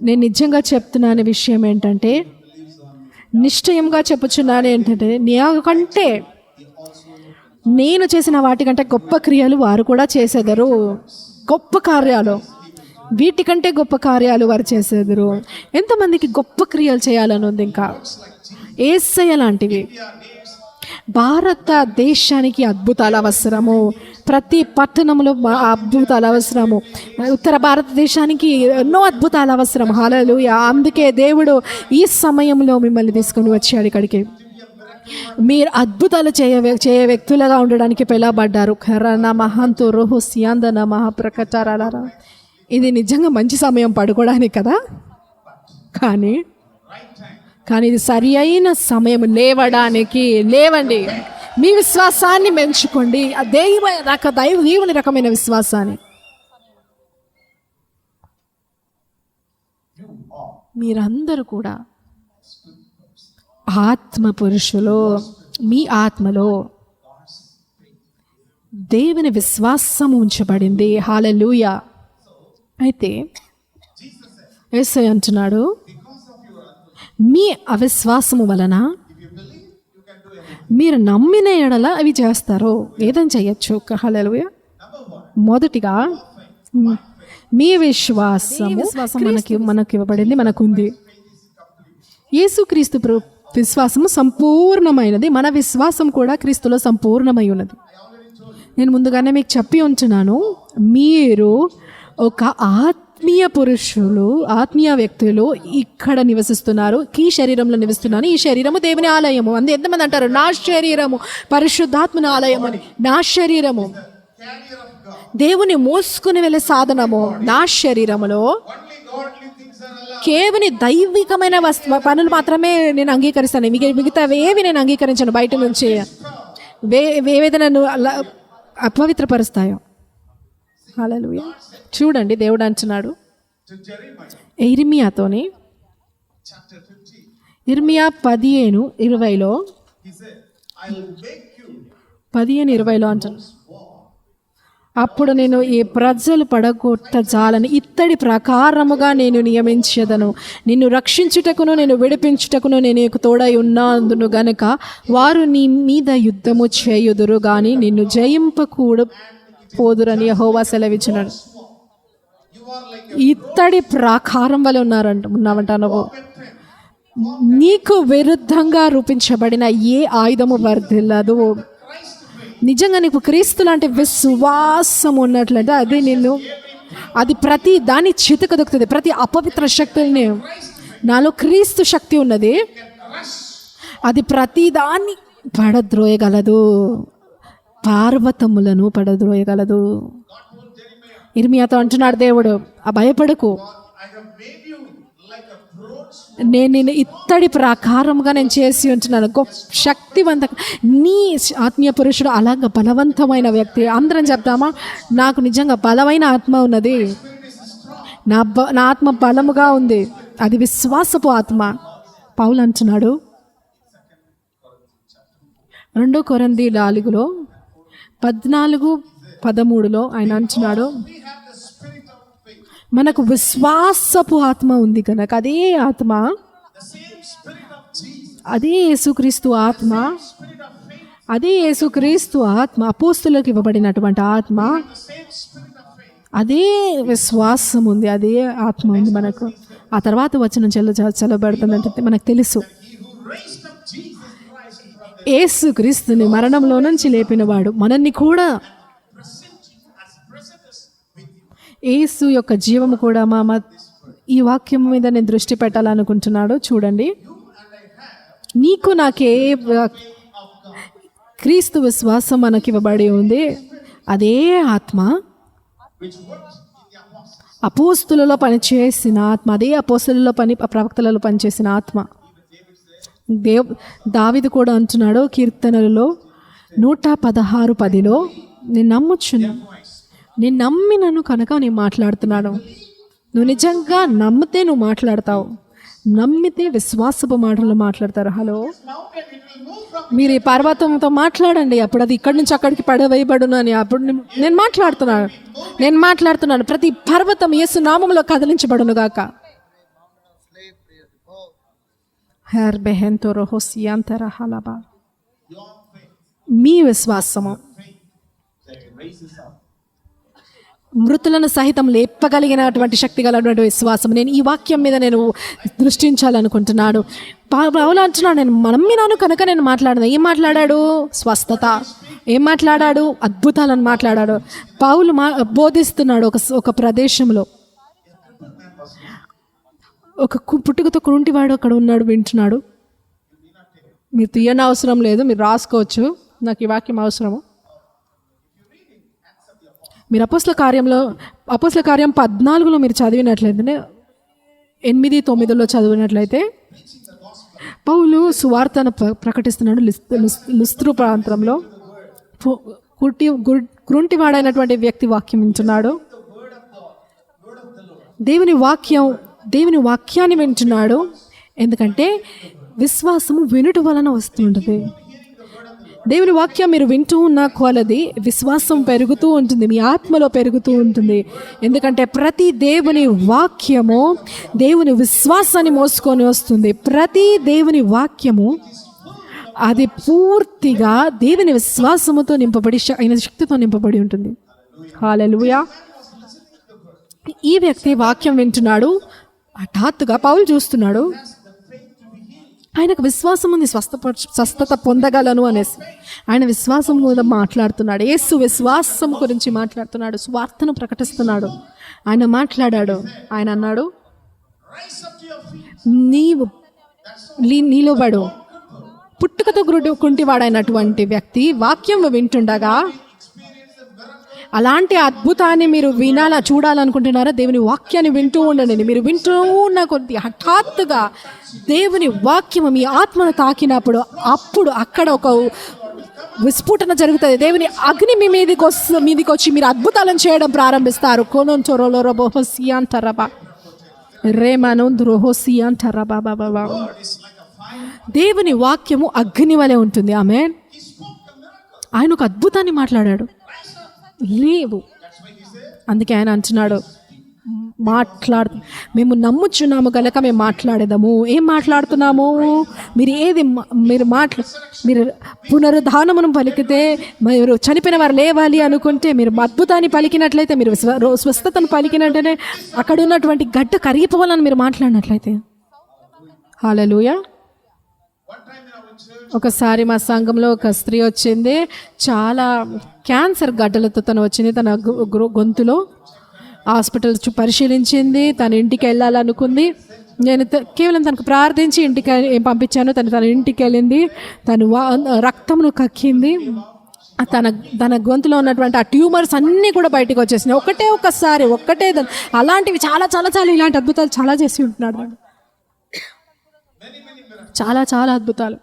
Speaker 1: నేను నిజంగా చెప్తున్నాను విషయం ఏంటంటే, నిశ్చయంగా చెప్పుచున్నాను ఏంటంటే, నీకంటే నేను చేసిన వాటికంటే గొప్ప క్రియలు వారు కూడా చేసేదరు. గొప్ప కార్యాలు, వీటికంటే గొప్ప కార్యాలు వారు చేసేదరు. ఎంతమందికి గొప్ప క్రియలు చేయాలని ఉంది? ఇంకా యేసయ్య లాంటివి. భారతదేశానికి అద్భుతాలు అవసరము. ప్రతి పట్టణంలో అద్భుతాలు అవసరము. ఉత్తర భారతదేశానికి ఎన్నో అద్భుతాలు అవసరం. హల్లెలూయా. అందుకే దేవుడు ఈ సమయంలో మిమ్మల్ని తీసుకొని వచ్చాడు ఇక్కడికి. మీరు అద్భుతాలు చేయ వ్యక్తులుగా ఉండడానికి పిలవబడ్డారు. కరణ మహంతు రోహు సియాందన మహాప్రకటారా. ఇది నిజంగా మంచి సమయం పడుకోవడానికి కదా, కానీ ఇది సరి అయిన సమయం లేవడానికి. లేవండి, మీ విశ్వాసాన్ని పెంచుకోండి. దేవుని రకమైన విశ్వాసాన్ని. మీరందరూ కూడా ఆత్మ పురుషులు. మీ ఆత్మలో దేవుని విశ్వాసం ఉంచబడింది. హల్లెలూయా. అయితే యేసయ్య అంటున్నాడు, మీ అవిశ్వాసము వలన మీరు నమ్మిన ఎడల అవి చేస్తారు. ఏదైనా చేయొచ్చు. హల్లెలూయా. మొదటిగా మీ విశ్వాసం మనకి ఇవ్వబడింది, మనకుంది. యేసుక్రీస్తు విశ్వాసము సంపూర్ణమైనది. మన విశ్వాసం కూడా క్రీస్తులో సంపూర్ణమై ఉన్నది. నేను ముందుగానే మీకు చెప్పి ఉంటున్నాను, మీరు ఒక ఆత్మీయ పురుషులు, ఆత్మీయ వ్యక్తులు ఇక్కడ నివసిస్తున్నారు. ఈ శరీరంలో నివసిస్తున్నాను. ఈ శరీరము దేవుని ఆలయము. ఎంతమంది అంటారు, నా శరీరము పరిశుద్ధాత్మని ఆలయం అని. నా శరీరము దేవుని మోసుకుని వెళ్ళే సాధనము. నా శరీరములో కేవలం దైవికమైన పనులు మాత్రమే నేను అంగీకరిస్తాను. మిగతావేవి నేను అంగీకరించను. బయట నుంచి ఏవైతే నన్ను అపవిత్రపరుస్తాయో. హల్లెలూయా. చూడండి, దేవుడు అంటున్నాడు ఇర్మియాతోని, ఇర్మియా 15:20లో 15:20లో అంటున్నాడు, అప్పుడు నేను ఈ ప్రజలు పడగొట్ట జాలని ఇత్తడి ప్రకారముగా నేను నియమించదను. నిన్ను రక్షించుటకును నేను విడిపించుటకును నేను నీకు తోడై ఉన్నందును గనుక వారు నీ మీద యుద్ధము చేయుదురు గాని నిన్ను జయింపకూడపోదురని యెహోవా సెలవిచ్చినాడు. ఇత్తడి ప్రాకారం వల్ల ఉన్నావంట నువ్వు. నీకు విరుద్ధంగా రూపించబడిన ఏ ఆయుధము వర్ధిల్లదు. నిజంగా నీకు క్రీస్తు లాంటి విశ్వాసం ఉన్నట్లంటే అది ప్రతి దాన్ని చితకదొక్కుతుంది. ప్రతి అపవిత్ర శక్తుల్ని, నాలో క్రీస్తు శక్తి ఉన్నది, అది ప్రతి దాన్ని పడద్రోయగలదు. పర్వతములను పడద్రోయగలదు. ఇర్మియాతో అంటున్నాడు దేవుడు, భయపడకు, నేను ఇత్తడి ప్రకారంగా నేను చేసి ఉంటున్నాను. గొప్ప శక్తివంత నీ ఆత్మీయ పురుషుడు అలాగ బలవంతమైన వ్యక్తి. అందరం చెప్తామా, నాకు నిజంగా బలమైన ఆత్మ ఉన్నది, నా ఆత్మ బలముగా ఉంది. అది విశ్వాసపు ఆత్మ. పౌలు అంటున్నాడు 2 కొరింథీ 4లో 14:13 ఆయన అంటున్నాడు, మనకు విశ్వాసపు ఆత్మ ఉంది కనుక అదే ఆత్మ, అదే యేసుక్రీస్తు ఆత్మ, అదే యేసుక్రీస్తు ఆత్మ, అపోస్తులకు ఇవ్వబడినటువంటి ఆత్మ, అదే విశ్వాసం ఉంది, అదే ఆత్మ ఉంది మనకు. ఆ తర్వాత వచనం చల్లబడుతుందంటే మనకు తెలుసు, యేసుక్రీస్తుని మరణంలో నుంచి లేపినవాడు మనల్ని కూడా, యేసు యొక్క జీవము కూడా ఈ వాక్యం మీద నేను దృష్టి పెట్టాలనుకుంటున్నాడు. చూడండి, నీకు నాకే క్రీస్తు విశ్వాసం మనకి ఇవ్వబడి ఉంది. అదే ఆత్మ అపోస్తులలో పనిచేసిన ఆత్మ, అదే అపోస్తులలో ప్రవక్తలలో పనిచేసిన ఆత్మ. దావీదు కూడా అంటున్నాడు కీర్తనలలో 116:10, నేను నమ్ముచున్నాను, నేను నమ్మినను కనుక నేను మాట్లాడుతున్నాను. నువ్వు నిజంగా నమ్మితే నువ్వు మాట్లాడతావు, నమ్మితే విశ్వాసపు మాటలు మాట్లాడతారు. హలో, మీరు ఈ పర్వతంతో మాట్లాడండి, అప్పుడు అది ఇక్కడి నుంచి అక్కడికి పడవేయబడును అని. అప్పుడు నేను మాట్లాడుతున్నాను, ప్రతి పర్వతం యేసు నామములో కదిలించబడును గాక. మీ విశ్వాసము మృతులను సహితం లేపగలిగినటువంటి శక్తి కలిగినటువంటి విశ్వాసం. నేను ఈ వాక్యం మీద నేను దృష్టించాలనుకుంటున్నాను. పౌలు అంటున్నాడు, నేను నమ్మినాను కనుక నేను మాట్లాడను. ఏం మాట్లాడాడు? స్వస్థత. ఏం మాట్లాడాడు? అద్భుతాలను మాట్లాడాడు. పౌలు బోధిస్తున్నాడు ఒక ప్రదేశంలో. ఒక పుట్టుకతో కుంటివాడు అక్కడ ఉన్నాడు, వింటున్నాడు. మీరు తీయని అవసరం లేదు, మీరు రాసుకోవచ్చు, నాకు ఈ వాక్యం అవసరము. మీరు అపోస్తల కార్యం 14లో మీరు చదివినట్లయితే, 8-9లో చదివినట్లయితే, పౌలు సువార్తను ప్రకటిస్తున్నాడు. లుస్త్రు ప్రాంతంలో గుంటివాడైనటువంటి వ్యక్తి వాక్యం వింటున్నాడు. దేవుని వాక్యాన్ని వింటున్నాడు. ఎందుకంటే విశ్వాసము వినుట వలన వస్తుంటుంది. దేవుని వాక్యం మీరు వింటూ ఉన్న కొలది విశ్వాసం పెరుగుతూ ఉంటుంది, మీ ఆత్మలో పెరుగుతూ ఉంటుంది. ఎందుకంటే ప్రతి దేవుని వాక్యము దేవుని విశ్వాసాన్ని మోసుకొని వస్తుంది. ప్రతి దేవుని వాక్యము అది పూర్తిగా దేవుని విశ్వాసముతో నింపబడి, ఆయన శక్తితో నింపబడి ఉంటుంది. హల్లెలూయా. ఈ వ్యక్తి వాక్యం వింటున్నాడు. హఠాత్తుగా పౌలు చూస్తున్నాడు, ఆయనకు విశ్వాసం ఉంది, స్వస్థత పొందగలను అనేసి. ఆయన విశ్వాసం మీద మాట్లాడుతున్నాడు. యేసు విశ్వాసం గురించి మాట్లాడుతున్నాడు, స్వార్థను ప్రకటిస్తున్నాడు. ఆయన మాట్లాడాడు. ఆయన అన్నాడు, నీలో పడు. పుట్టుకతో కుంటివాడైనటువంటి వ్యక్తి వాక్యం వింటుండగా, అలాంటి అద్భుతాన్ని మీరు చూడాలనుకుంటున్నారా? దేవుని వాక్యాన్ని వింటూ ఉండండి. మీరు వింటూ ఉన్న కొద్ది హఠాత్తుగా దేవుని వాక్యము మీ ఆత్మను తాకినప్పుడు, అప్పుడు అక్కడ ఒక విస్ఫోటన జరుగుతుంది. దేవుని అగ్ని మీ మీదకి వచ్చి మీరు అద్భుతాలను చేయడం ప్రారంభిస్తారు. దేవుని వాక్యము అగ్ని వలె ఉంటుంది. ఆమేన్. ఆయన ఒక అద్భుతాన్ని మాట్లాడాడు. లేవు, అందుకే ఆయన అంటున్నాడు, మేము నమ్ముచున్నాము కనుక మేము మాట్లాడేదాము. ఏం మాట్లాడుతున్నాము? మీరు పునరుద్ధానమును పలికితే, మీరు చనిపోయిన వారు లేవాలి అనుకుంటే, మీరు అద్భుతాన్ని పలికినట్లయితే, మీరు స్వస్థతను పలికినట్లయితే, అక్కడ ఉన్నటువంటి గడ్డ కరిగిపోవాలని మీరు మాట్లాడినట్లయితే. హల్లెలూయా. ఒకసారి మా సంఘంలో ఒక స్త్రీ వచ్చింది, చాలా క్యాన్సర్ గడ్డలతో తను వచ్చింది. తన గొంతులో హాస్పిటల్ పరిశీలించింది. తన ఇంటికి వెళ్ళాలనుకుంది. నేను కేవలం తనకు ప్రార్థించి ఇంటికి పంపించాను. తన ఇంటికి వెళ్ళింది. తను రక్తమును కక్కింది. తన గొంతులో ఉన్నటువంటి ఆ ట్యూమర్స్ అన్నీ కూడా బయటకు వచ్చేసినాయి. ఒక్కటే అలాంటివి చాలా చాలా చాలా ఇలాంటి అద్భుతాలు చాలా చేసి ఉంటున్నాడు. చాలా చాలా అద్భుతాలు.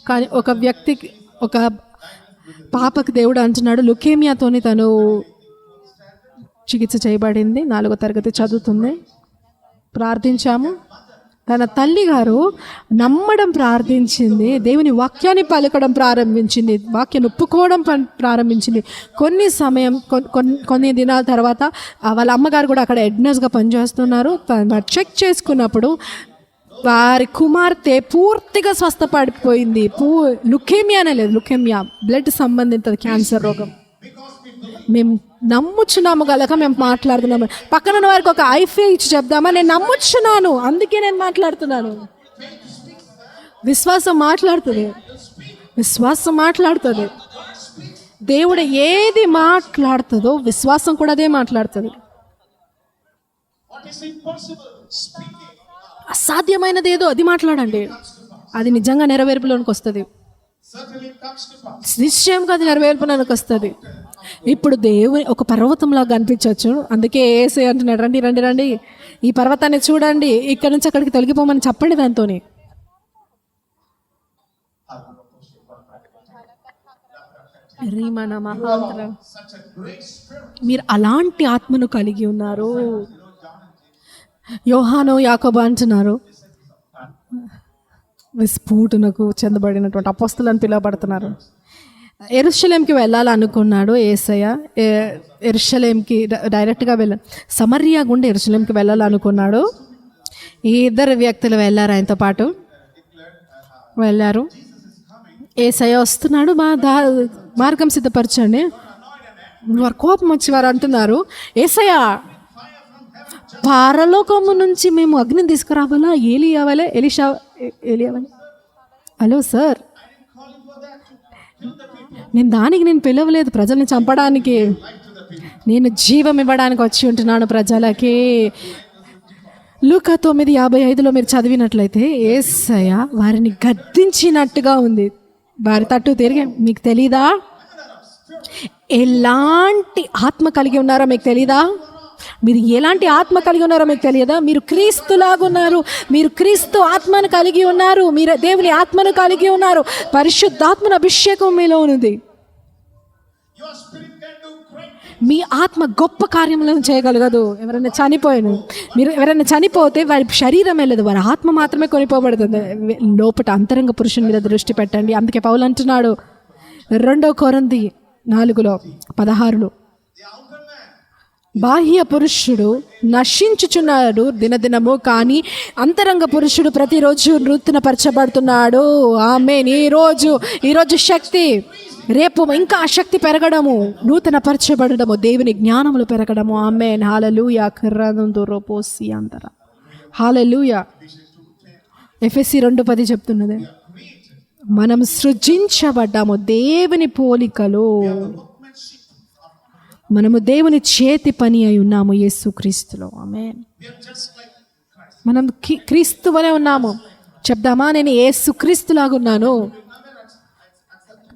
Speaker 1: కానీ ఒక పాపకి దేవుడు అంటున్నాడు, లుకేమియాతోని తను చికిత్స చేయబడింది. 4వ తరగతి చదువుతుంది. ప్రార్థించాము. తన తల్లి గారు నమ్మడం ప్రార్థించింది, దేవుని వాక్యాన్ని పలకడం ప్రారంభించింది, వాక్యాన్ని ఒప్పుకోవడం ప్రారంభించింది. కొన్ని దినాల తర్వాత వాళ్ళ అమ్మగారు కూడా అక్కడ హెడ్నర్స్గా పనిచేస్తున్నారు. చెక్ చేసుకున్నప్పుడు వారి కుమార్తె పూర్తిగా స్వస్థపడిపోయింది. లుకేమియా అనే లేదు, లుకేమియా బ్లడ్ సంబంధిత క్యాన్సర్ రోగం. మేము నమ్ముచున్నాము గలక మేము మాట్లాడుతున్నాము. పక్కన వారికి ఒక ఐఫే ఇచ్చి చెప్దామా, నేను నమ్ముచున్నాను అందుకే నేను మాట్లాడుతున్నాను. విశ్వాసం మాట్లాడుతుంది, విశ్వాసం మాట్లాడుతుంది. దేవుడు ఏది మాట్లాడుతుందో విశ్వాసం కూడా అదే మాట్లాడుతుంది. అసాధ్యమైనది ఏదో అది మాట్లాడండి, అది నిజంగా నెరవేర్పులోనికి వస్తుంది. నిశ్చయంగా అది నెరవేర్పులోనికి వస్తుంది. ఇప్పుడు దేవుని ఒక పర్వతంలాగా కనిపించవచ్చు. అందుకే ఏసై అంటున్నాడు, రండి రండి రండి ఈ పర్వతాన్ని చూడండి, ఇక్కడ నుంచి అక్కడికి తొలగిపోమని చెప్పండి. దాంతో మీరు అలాంటి ఆత్మను కలిగి ఉన్నారు. యోహాను యాకోబు అంటున్నారు, విస్ఫోటనకు చెందబడినటువంటి అపోస్తలుని పిలువబడుతున్నారు. యెరూషలేంకి వెళ్ళాలనుకున్నాడు యేసయ్య. యెరూషలేంకి డైరెక్ట్గా సమరియా గుండా యెరూషలేంకి వెళ్ళాలనుకున్నాడు. ఈ ఇద్దరు వ్యక్తులు వెళ్ళారు, ఆయనతో పాటు వెళ్ళారు. యేసయ్య వస్తున్నాడు, మార్గం సిద్ధపరచండి. వారు కోపం వచ్చి వారు అంటున్నారు, యేసయ్య పరలోకము నుంచి మేము అగ్నిని తీసుకురావాలా, ఏలియావాలి. హలో సార్, నేను పిలవలేదు ప్రజల్ని చంపడానికి, నేను జీవం ఇవ్వడానికి వచ్చి ఉంటున్నాను ప్రజలకి. లూకా 9:55 మీరు చదివినట్లయితే యేసయ్య వారిని గద్దించినట్టుగా ఉంది. వారి తట్టు తిరిగి, మీకు తెలీదా ఎలాంటి ఆత్మ కలిగి ఉన్నారో మీకు తెలీదా? మీరు ఎలాంటి ఆత్మ కలిగి ఉన్నారో మీకు తెలియదా? మీరు క్రీస్తులాగున్నారు, మీరు క్రీస్తు ఆత్మను కలిగి ఉన్నారు, మీరు దేవుని ఆత్మను కలిగి ఉన్నారు, పరిశుద్ధాత్మను అభిషేకం మీలో ఉంది. మీ ఆత్మ గొప్ప కార్యములను చేయగలగదు. ఎవరైనా చనిపోతే వారి శరీరం వెళ్ళదు, వారి ఆత్మ మాత్రమే కొనిపోబడుతుంది. లోపల అంతరంగ పురుషుని మీద దృష్టి పెట్టండి. అందుకే పౌలు అంటున్నాడు 2 కొరింథీ 4:16, బాహ్య పురుషుడు నశించుచున్నాడు దినదినము, కానీ అంతరంగ పురుషుడు ప్రతిరోజు నూతనపరచబడుతున్నాడు. ఆమేన్. ఈరోజు శక్తి, రేపు ఇంకా శక్తి పెరగడము, నూతనపరచబడము, దేవుని జ్ఞానములు పెరగడము. ఆమేన్. హల్లెలూయా. కర్రదురోపోసి అంతర హల్లెలూయా. ఎఫెసీ 2:10 చెప్తున్నది, మనం సృజించబడ్డాము దేవుని పోలికలో, మనము దేవుని చేతి పని అయి ఉన్నాము యేసుక్రీస్తులో. ఆమేన్. మనం క్రీస్తు వలె ఉన్నాము. చెప్దామా, నేను యేసుక్రీస్తులాగా ఉన్నాను.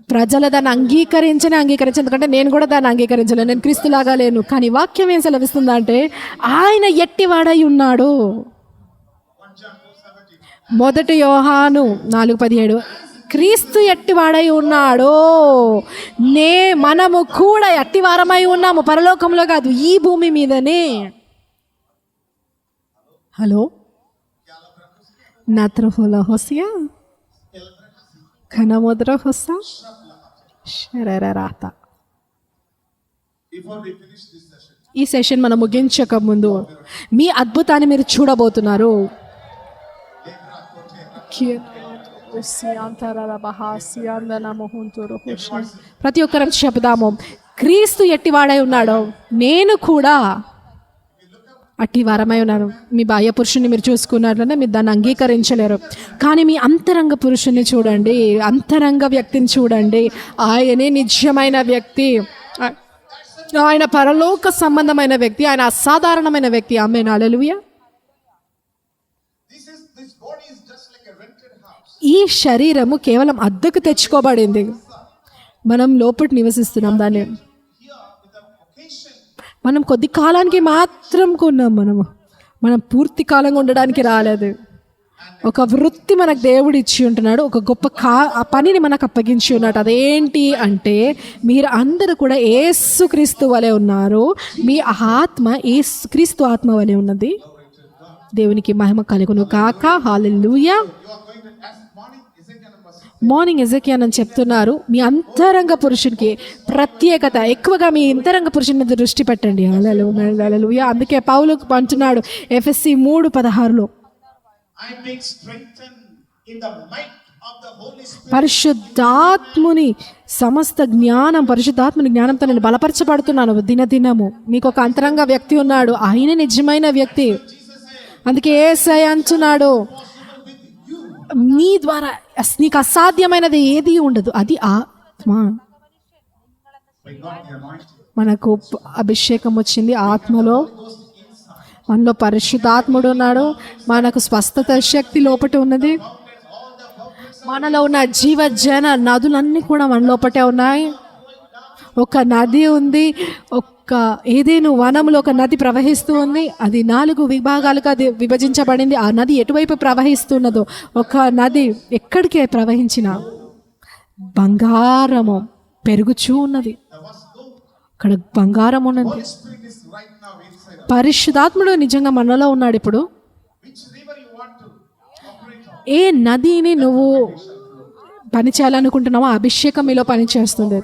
Speaker 1: ప్రజలు దాన్ని అంగీకరించని ఎందుకంటే నేను కూడా దాన్ని అంగీకరించలేను, నేను క్రీస్తులాగా లేను. కానీ వాక్యం ఏం సెలవిస్తుందా అంటే ఆయన ఎట్టివాడై ఉన్నాడు. 1 యోహాను 4:17, క్రీస్తు ఎట్టివాడై ఉన్నాడో మనము కూడా ఎట్టివారమై ఉన్నాము, పరలోకంలో కాదు, ఈ భూమి మీదనే. హలో, నాత్రహుల హోసియా ఘనముద్ర హొస్సా శరరాత. ఈ సెషన్ మనం ముగించక ముందు మీ అద్భుతాన్ని మీరు చూడబోతున్నారు. ప్రతి ఒక్కరం చెప్దాము, క్రీస్తు ఎట్టివాడై ఉన్నాడో నేను కూడా అట్టి వారమై ఉన్నాను. మీ బాహ్య పురుషుని మీరు చూసుకున్నట్లనే మీరు దాన్ని అంగీకరించలేరు, కానీ మీ అంతరంగ పురుషుని చూడండి, అంతరంగ వ్యక్తిని చూడండి. ఆయనే నిజమైన వ్యక్తి, ఆయన పరలోక సంబంధమైన వ్యక్తి, ఆయన అసాధారణమైన వ్యక్తి. ఆమేన్. హల్లెలూయా. ఈ శరీరము కేవలం అద్దెకు తెచ్చుకోబడింది, మనం లోపల నివసిస్తున్నాం. దాన్ని మనం కొద్ది కాలానికి మాత్రం కొన్నాం. మనం పూర్తి కాలంగా ఉండడానికి రాలేదు. ఒక వృత్తి మనకు దేవుడు ఇచ్చి ఉంటున్నాడు, ఒక గొప్ప పనిని మనకు అప్పగించి ఉన్నాడు. అదేంటి అంటే మీరు అందరూ కూడా యేసుక్రీస్తు వలె ఉన్నారు. మీ ఆత్మ యేసుక్రీస్తు ఆత్మ వలె ఉన్నది. దేవునికి మహిమ కలుగును కాక. Hallelujah.
Speaker 3: You are going to ask morning, Ezekiel number 6.
Speaker 1: Morning ఎజెకియా అని చెప్తున్నారు, మీ అంతరంగ పురుషునికి ప్రత్యేకత ఎక్కువగా మీ అంతరంగ పురుషుని మీద దృష్టి పెట్టండి. హల్లెలూయా. అందుకే పౌలు అంటున్నాడు ఎఫెసీ 3:16
Speaker 3: I make strengthen in the might of the Holy Spirit.
Speaker 1: పరిశుద్ధాత్ముని సమస్త జ్ఞానం, పరిశుద్ధాత్ముని జ్ఞానంతో నేను బలపరచబడుతున్నాను దినదినము. మీకు ఒక అంతరంగ వ్యక్తి ఉన్నాడు, ఆయన నిజమైన వ్యక్తి. అందుకే యేసయ్య అంటున్నాడు, నీ ద్వారా నీకు అసాధ్యమైనది ఏది ఉండదు, అది ఆత్మ.
Speaker 3: We got the anointing.
Speaker 1: మనకు అభిషేకం వచ్చింది ఆత్మలో, మనలో పరిశుద్ధాత్ముడు ఉన్నాడు, మనకు స్వస్థత శక్తి లోపట ఉన్నది. మనలో ఉన్న జీవజన నదులన్నీ కూడా మన లోపటే ఉన్నాయి. ఒక నది ఉంది, ఒక ఏదేను వనంలో ఒక నది ప్రవహిస్తూ ఉంది. అది 4 విభాగాలుగా అది విభజించబడింది. ఆ నది ఎటువైపు ప్రవహిస్తున్నదో, ఒక నది ఎక్కడికి ప్రవహించినా బంగారము పెరుగుచూ ఉన్నది. అక్కడ బంగారం ఉన్నది.
Speaker 3: Spirit is right now inside.
Speaker 1: పరిశుద్ధాత్ముడు నిజంగా మనలో ఉన్నాడు. ఇప్పుడు
Speaker 3: Which river you want to operate on?
Speaker 1: ఏ నదిని నువ్వు పని చేయాలనుకుంటున్నావో అభిషేకం మీలో పనిచేస్తుంది.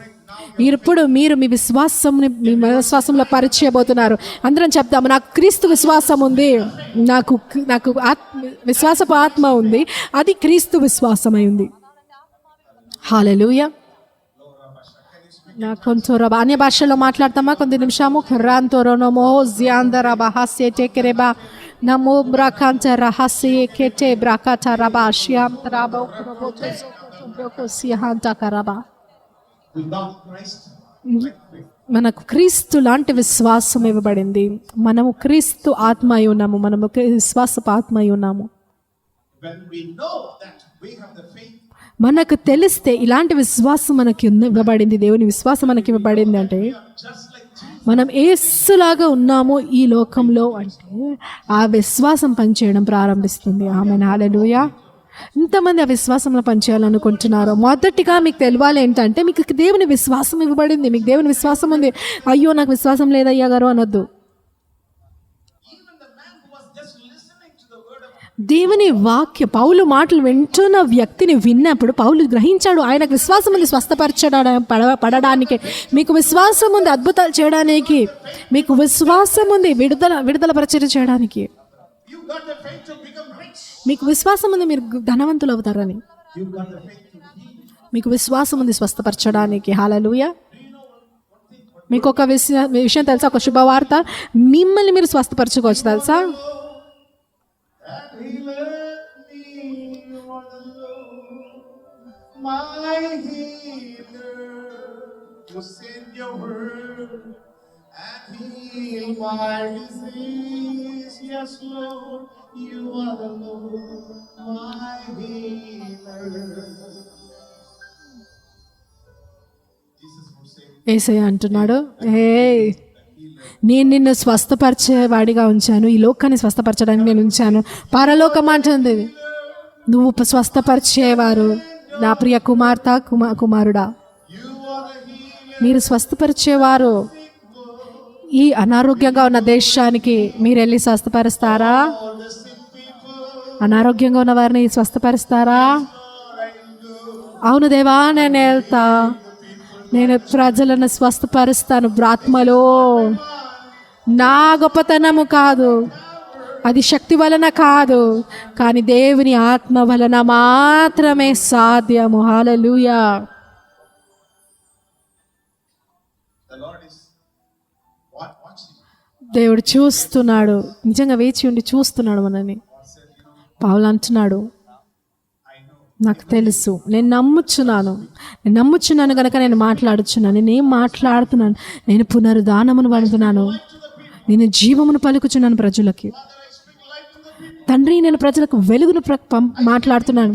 Speaker 1: ఇప్పుడు మీరు మీ విశ్వాసంలో పరిచయబోతున్నారు. అందరం చెప్తాము, నాకు క్రీస్తు విశ్వాసం ఉంది, నాకు విశ్వాసపు ఆత్మ ఉంది, అది క్రీస్తు విశ్వాసమై ఉంది. హల్లెలూయా. నా కొంచెం అన్య భాషలో మాట్లాడతామా కొద్ది నిమిషము. ఖర్రాంతోరోనమో జియాందర బహాస్య టెకెరెబా నమో బ్రాకాంత రహస్య కెటే బ్రాకాట రబా శ్యాం తరాబో క్రోబోతో బ్రోకో సియాంత కరబా.
Speaker 3: Without Christ,
Speaker 1: మనకు క్రీస్తు లాంటి విశ్వాసం ఇవ్వబడింది. మనము క్రీస్తు ఆత్మ అయి ఉన్నాము, మనము విశ్వాసపు ఆత్మ అయి ఉన్నాము.
Speaker 3: when we know that we have the faith,
Speaker 1: మనకు తెలిస్తే ఇలాంటి విశ్వాసం మనకి ఇవ్వబడింది, దేవుని విశ్వాసం మనకి ఇవ్వబడింది అంటే
Speaker 3: just like Jesus,
Speaker 1: మనం యేసులాగా ఉన్నాము ఈ లోకంలో అంటే ఆ విశ్వాసం పనిచేయడం ప్రారంభిస్తుంది. ఆమేన్. హల్లెలూయా. ఇంతమంది ఆ విశ్వాసంలో పనిచేయాలనుకుంటున్నారు. మొదటిగా మీకు తెలియాలి ఏంటంటే, మీకు దేవుని విశ్వాసం ఇవ్వబడింది, మీకు దేవుని విశ్వాసం ఉంది. అయ్యో నాకు విశ్వాసం లేదయ్యా గారు అనొద్దు.
Speaker 3: even the man who was just listening to the word of
Speaker 1: దేవుని వాక్య పౌలు మాటలు వింటున్న వ్యక్తిని విన్నప్పుడు పౌలు గ్రహించాడు, ఆయనకు విశ్వాసం ఉంది పడడానికి, మీకు విశ్వాసం ఉంది అద్భుతాలు చేయడానికి, మీకు విశ్వాసం ఉంది విడుదల పరిచర్య చేయడానికి,
Speaker 3: you got the faith to become rich,
Speaker 1: మీకు విశ్వాసం ఉంది మీరు ధనవంతులు అవుతారని,
Speaker 3: you got the faith to heal.
Speaker 1: మీకు విశ్వాసం ఉంది స్వస్థపరచడానికి. హల్లెలూయా. మీకు ఒక విషయం తెలుసా, ఒక శుభవార్త, మిమ్మల్ని మీరు స్వస్థపరచుకోవచ్చు తెలుసా.
Speaker 3: And he let me on the Lord, my healer, to send your word and heal my disease. Yes, Lord, you are the Lord, my healer. Jesus would say,
Speaker 1: యేసయ్య అంటున్నాడు, నేను నిన్ను స్వస్థపరిచేవాడిగా ఉంచాను, ఈ లోకాన్ని స్వస్థపరచడానికి నేను ఉంచాను. పరలోకం అంటుంది, నువ్వు స్వస్థపరిచేవారు నా ప్రియ కుమారుడా,
Speaker 3: you are the healer.
Speaker 1: మీరు స్వస్థపరిచేవారు. ఈ అనారోగ్యంగా ఉన్న దేశానికి మీరు వెళ్ళి స్వస్థపరుస్తారా?
Speaker 3: All the sick people,
Speaker 1: అనారోగ్యంగా ఉన్న వారిని స్వస్థపరుస్తారా? అవును దేవా, నేను వెళ్తా, నేను ప్రజలను స్వస్థపరుస్తాను. ఆత్మలో నా గొప్పతనము కాదు, అది శక్తి వలన కాదు, కానీ దేవుని ఆత్మ వలన మాత్రమే సాధ్యము. హల్లెలూయా.
Speaker 3: the Lord is watching.
Speaker 1: దేవుడు చూస్తున్నాడు, నిజంగా వేచి ఉండి చూస్తున్నాడు మనని. పౌలు అంటున్నాడు, నాకు తెలుసు, నేను నమ్ముచున్నాను కనుక నేను మాట్లాడుచున్నాను. నేనేం మాట్లాడుతున్నాను, నేను పునరుద్ధానమును పడుతున్నాను, నేను జీవమును పలుకుచున్నాను ప్రజలకి. తండ్రి, నేను ప్రజలకు వెలుగును మాట్లాడుతున్నాను,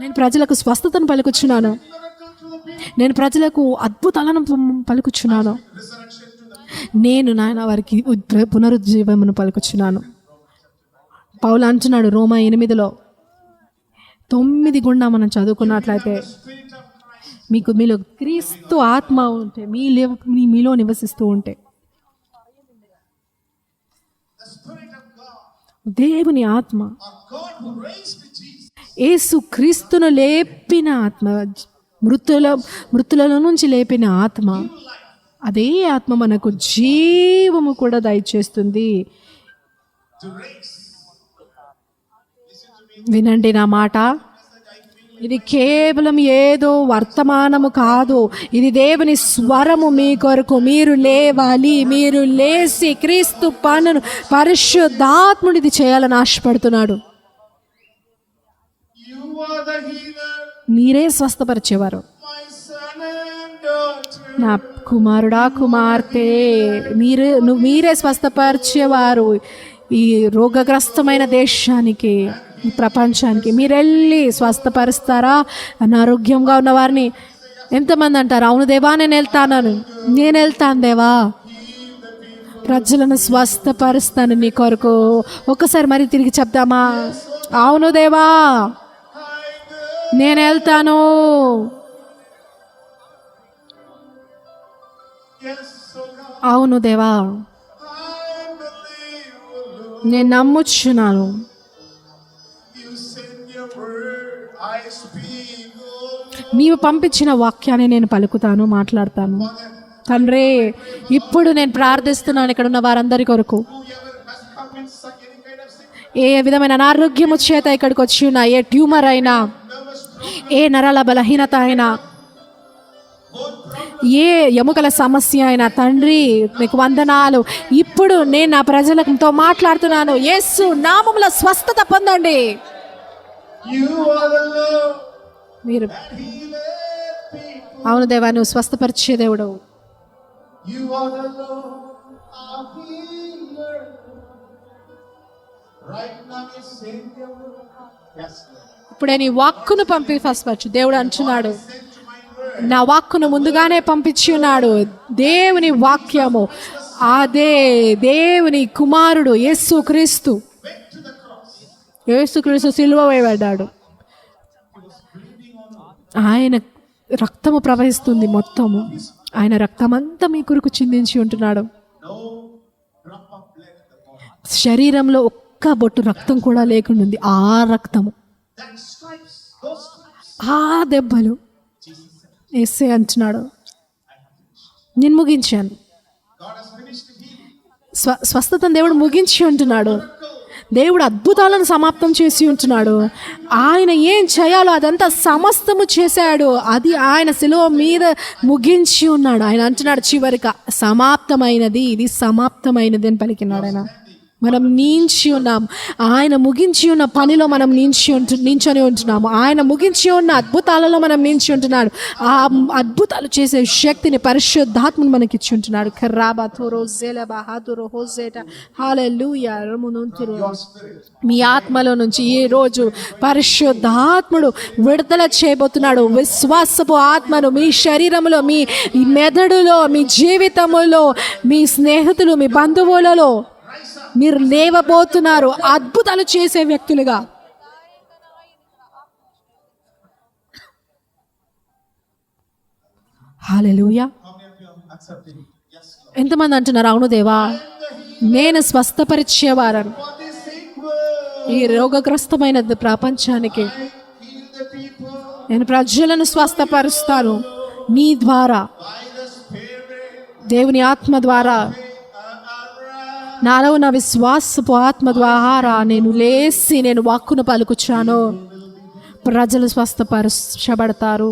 Speaker 1: నేను ప్రజలకు స్వస్థతను పలుకుచున్నాను, నేను ప్రజలకు అద్భుతాలను పలుకుచున్నాను, నేను నాయన వారికి పునరుజ్జీవమును పలుకుచున్నాను. పౌలు అంటున్నాడు రోమా 8:9 గుండా మనం చదువుకున్నట్లయితే, మీలో క్రీస్తు ఆత్మ ఉంటే, మీలో నివసిస్తూ ఉంటే, దేవుని ఆత్మ,
Speaker 3: or God who raised Jesus,
Speaker 1: యేసు క్రీస్తును లేపిన ఆత్మ, మృతులలో నుంచి లేపిన ఆత్మ, అదే ఆత్మ మనకు జీవము కూడా దయచేస్తుంది.
Speaker 3: to raise.
Speaker 1: వినండి నా మాట, ఇది కేవలం ఏదో వర్తమానము కాదు, ఇది దేవుని స్వరము మీ కొరకు. మీరు లేవాలి, మీరు లేచి క్రీస్తు పనును పరిశుద్ధాత్ముడు ఇది చేయాలని ఆశపడుతున్నాడు.
Speaker 3: You are the healer,
Speaker 1: మీరే స్వస్థపరిచేవారు.
Speaker 3: my son and daughter.
Speaker 1: నా కుమారుడా, కుమార్తె, మీరే స్వస్థపరిచేవారు. ఈ రోగగ్రస్తమైన దేశానికి, ఈ ప్రపంచానికి మీరెళ్ళి స్వస్థపరుస్తారా? అనారోగ్యంగా ఉన్న వారిని ఎంతమంది అంటారు, అవును దేవా నేను వెళ్తాను దేవా, ప్రజలను స్వస్థపరుస్తాను నీ కొరకు. ఒక్కసారి మరి తిరిగి చెప్దామా? అవును దేవా నేను వెళ్తాను.
Speaker 3: Yes, oh God,
Speaker 1: అవును దేవా
Speaker 3: I believe, oh Lord.
Speaker 1: నేను నమ్ముచున్నాను.
Speaker 3: You send your word, I speak, oh Lord.
Speaker 1: నీవు పంపించిన వాక్యాన్ని నేను పలుకుతాను, మాట్లాడతాను. తండ్రి, ఇప్పుడు నేను ప్రార్థిస్తున్నాను ఇక్కడ ఉన్న వారందరి కొరకు.
Speaker 3: Whoever has come in such any kind of sickness,
Speaker 1: ఏ విధమైన అనారోగ్యము చేత ఇక్కడికి వచ్చి ఉన్నా, ఏ ట్యూమర్ అయినా,
Speaker 3: nervous
Speaker 1: ఏ నరాల బలహీనత అయినా, ఏ ఎముకల సమస్య అయినా, తండ్రి నీకు వందనాలు. ఇప్పుడు నేను నా ప్రజలతో మాట్లాడుతున్నాను. యేసు నామములో స్వస్థత పొందండి.
Speaker 3: you are the Lord
Speaker 1: మీరు
Speaker 3: that healeth people.
Speaker 1: అవును దేవా, నువ్వు స్వస్థపరిచే దేవుడు.
Speaker 3: You are the Lord, our healer. Right now you send your word. Yes, Lord.
Speaker 1: ఇప్పుడే నీ వాక్కును పంపి స్వస్థపరచు. దేవుడు అంటున్నాడు,
Speaker 3: Send to my word.
Speaker 1: నా వాక్కును ముందుగానే పంపించి ఉన్నాడు. దేవుని వాక్యము అదే దేవుని కుమారుడు యేసుక్రీస్తు.
Speaker 3: Went to the cross.
Speaker 1: యేసుక్రీస్తు సిలువ వేయబడ్డాడు. ఆయన రక్తము ప్రవహిస్తుంది మొత్తము. ఆయన రక్తమంతా మీ కొరకు చిందించి ఉంటున్నాడు.
Speaker 3: No drop of blood at the bottom.
Speaker 1: శరీరంలో ఒక్క బొట్టు రక్తం కూడా లేకుండా ఆ రక్తము,
Speaker 3: That stripes, those stripes.
Speaker 1: ఆ దెబ్బలు. యేసే అంటున్నాడు, నేను ముగించాను.
Speaker 3: God has finished the healing.
Speaker 1: స్వస్థతను దేవుడు ముగించి ఉంటున్నాడు. దేవుడు అద్భుతాలను సమాప్తం చేసి ఉంటున్నాడు. ఆయన ఏం చేయాలో అదంతా సమస్తము చేశాడు. అది ఆయన శిలువ మీద ముగించి ఉన్నాడు. ఆయన అంటున్నాడు చివరిగా, సమాప్తమైనది, ఇది సమాప్తమైనది అని పలికినాడు ఆయన. మనం నించి ఉన్నాం. ఆయన ముగించి ఉన్న పనిలో మనం నించొని ఉంటున్నాము. ఆయన ముగించి ఉన్న అద్భుతాలలో మనం నించి ఉంటున్నాడు. ఆ అద్భుతాలు చేసే శక్తిని పరిశుద్ధాత్మను మనకి ఇచ్చి ఉంటున్నాడు. మీ ఆత్మలో నుంచి ఈ రోజు పరిశుద్ధాత్ముడు విడుదల చేయబోతున్నాడు. విశ్వాసపు ఆత్మను మీ శరీరంలో, మీ మెదడులో, మీ జీవితములో, మీ స్నేహితులు, మీ బంధువులలో మీరు లేవబోతున్నారు అద్భుతాలు చేసే వ్యక్తులుగా. హల్లెలూయా.
Speaker 3: Accepting. Yes, Lord.
Speaker 1: ఎంతమంది అంటున్నారు, అవును దేవా నేను స్వస్థపరిచేవారను.
Speaker 3: For this sick world,
Speaker 1: ఈ రోగగ్రస్తమైన ప్రపంచానికి
Speaker 3: heal the people
Speaker 1: నేను ప్రజలను స్వస్థపరుస్తాను నీ ద్వారా,
Speaker 3: by the Spirit.
Speaker 1: దేవుని ఆత్మ ద్వారా, నాలో ఉన్న విశ్వాసపు ఆత్మ ద్వారా నేను లేచి నేను వాక్కును పలుకుచాను. ప్రజలు స్వస్థపరచబడతారు.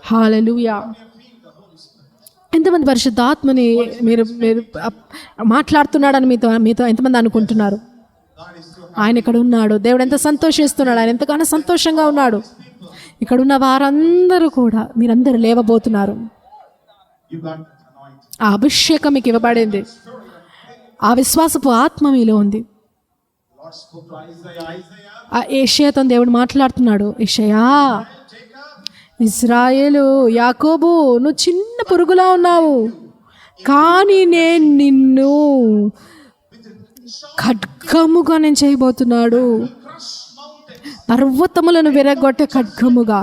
Speaker 1: హల్లెలూయా. ఎంతమంది పరిశుద్ధాత్మని మీరు మీరు మాట్లాడుతున్నాడని మీతో ఎంతమంది అనుకుంటున్నారు? ఆయన ఇక్కడ ఉన్నాడు. దేవుడు ఎంత సంతోషిస్తున్నాడు. ఆయన ఎంతగానో సంతోషంగా ఉన్నాడు. ఇక్కడ ఉన్న వారందరూ కూడా మీరందరూ లేవబోతున్నారు.
Speaker 3: You got that anointing.
Speaker 1: ఆ అభిషేకం మీకు ఇవ్వబడింది. ఆ విశ్వాసపు ఆత్మ మీలో ఉంది.
Speaker 3: Lord spoke to Isaiah.
Speaker 1: ఆ యెషయాతో దేవుడు మాట్లాడుతున్నాడు. యెషయా, ఇజ్రాయేలు, యాకోబు, నువ్వు చిన్న పురుగులా ఉన్నావు, కానీ నేను నిన్ను ఖడ్గముగా నేను చేయబోతున్నాడు. పర్వతములను విరగొట్టే ఖడ్గముగా,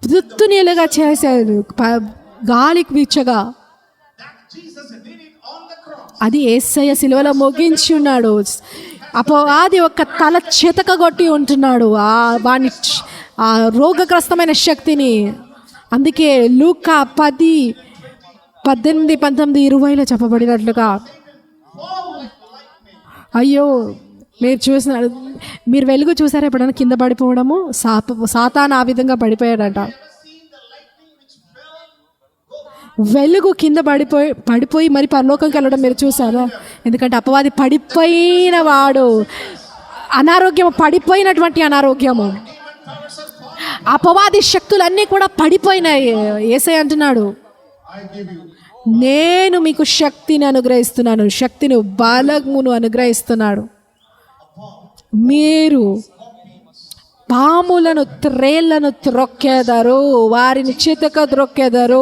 Speaker 1: తుత్తునీలుగా చేశాడు, గాలికి వీచగా.
Speaker 3: That Jesus did it on the cross.
Speaker 1: అది యేసయ్య సిలువలో ముగించి ఉన్నాడు. అపవాది ఒక తల చితకగొట్టి ఉంటున్నాడు వాని ఆ రోగగ్రస్తమైన శక్తిని. అందుకే లూకా 10:18-19-20 చెప్పబడినట్లుగా, అయ్యో మీరు వెలుగు చూసారా ఎప్పుడైనా కింద పడిపోవడము? సాతాను ఆ విధంగా పడిపోయాడట. వెలుగు కింద పడిపోయి మరి పరలోకంకి వెళ్ళడం మీరు చూసారా? ఎందుకంటే అపవాది పడిపోయిన వాడు, అనారోగ్యము, పడిపోయినటువంటి అనారోగ్యము, అపవాది శక్తులన్నీ కూడా పడిపోయినాయి. యేసయ్య అంటున్నాడు, నేను మీకు శక్తిని అనుగ్రహిస్తున్నాను, శక్తిని, బలమును అనుగ్రహిస్తున్నాడు. మీరు పాములను, త్రేళ్లను త్రొక్కెదరు, వారిని చితక త్రొక్కెదరు.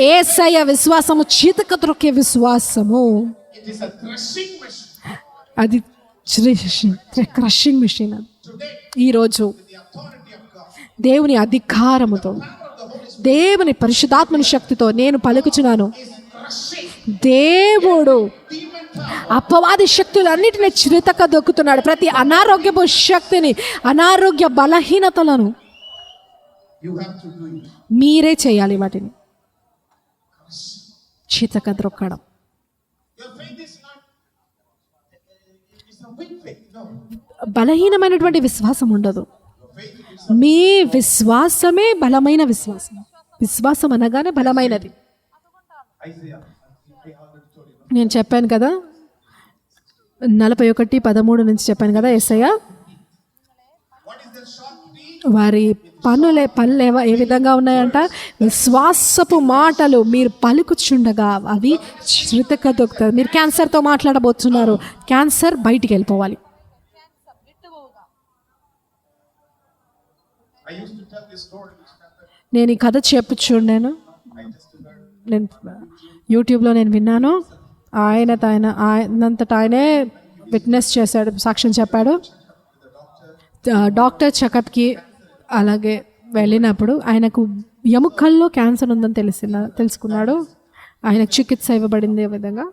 Speaker 1: యేసయ్య విశ్వాసము చితక త్రొక్కే విశ్వాసము. అది క్రషింగ్ మిషన్. ఈరోజు దేవుని అధికారముతో, దేవుని పరిశుద్ధాత్మని శక్తితో నేను పలుకుచున్నాను, దేవుడు అపవాది శక్తులన్నిటిని చిరుతక దొక్కుతున్నాడు. ప్రతి అనారోగ్యపు శక్తిని, అనారోగ్య బలహీనతలను మీరే చేయాలి. వాటిని చితక ద్రొక్కడం. బలహీనమైనటువంటి విశ్వాసం ఉండదు. మీ విశ్వాసమే బలమైన విశ్వాసం. విశ్వాసం అనగానే బలమైనది. నేను చెప్పాను కదా, 41:13 నుంచి చెప్పాను కదా, యేసయ్య వారి పనులు ఏ విధంగా ఉన్నాయంట? విశ్వాసపు మాటలు మీరు పలుకుచుండగా అవి చిరుతక దొక్కుతారు. మీరు క్యాన్సర్తో మాట్లాడబోతున్నారు, క్యాన్సర్ బయటికి వెళ్ళిపోవాలి. నేను ఈ కథ చెప్పుచుండాను, నేను యూట్యూబ్లో నేను విన్నాను. ఆయనంతటా ఆయనే విట్నెస్ చేశాడు, సాక్ష్యం చెప్పాడు. డాక్టర్ చెకప్కి అలాగే వెళ్ళినప్పుడు ఆయనకు ఎముకల్లో క్యాన్సర్ ఉందని తెలుసుకున్నాడు. ఆయనకు చికిత్స ఇవ్వబడింది. ఏ విధంగా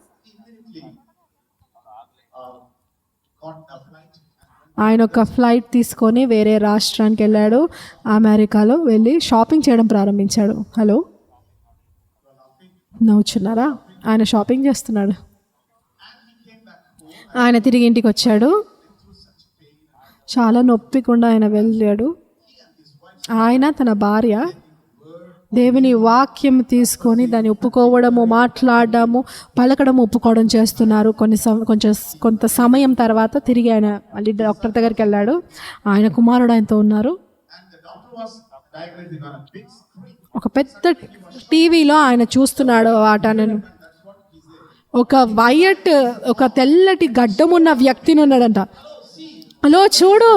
Speaker 1: ఆయన ఒక ఫ్లైట్ తీసుకొని వేరే రాష్ట్రానికి వెళ్ళాడు. అమెరికాలో వెళ్ళి షాపింగ్ చేయడం ప్రారంభించాడు. హలో, నవ్వుచున్నారా? ఆయన షాపింగ్ చేస్తున్నాడు. ఆయన తిరిగి ఇంటికి వచ్చాడు. చాలా నొప్పికుండా ఆయన వెళ్ళాడు. ఆయన, తన భార్య దేవుని వాక్యం తీసుకొని దాన్ని ఒప్పుకోవడము, మాట్లాడడము, పలకడము, ఒప్పుకోవడం చేస్తున్నారు. కొంత సమయం తర్వాత తిరిగి ఆయన మళ్ళీ డాక్టర్ దగ్గరికి వెళ్ళాడు. ఆయన కుమారుడు ఆయనతో ఉన్నారు. ఒక పెద్ద టీవీలో ఆయన చూస్తున్నాడు వాటను. ఒక తెల్లటి గడ్డమున్న వ్యక్తిని ఉన్నాడంట. హలో చూడు,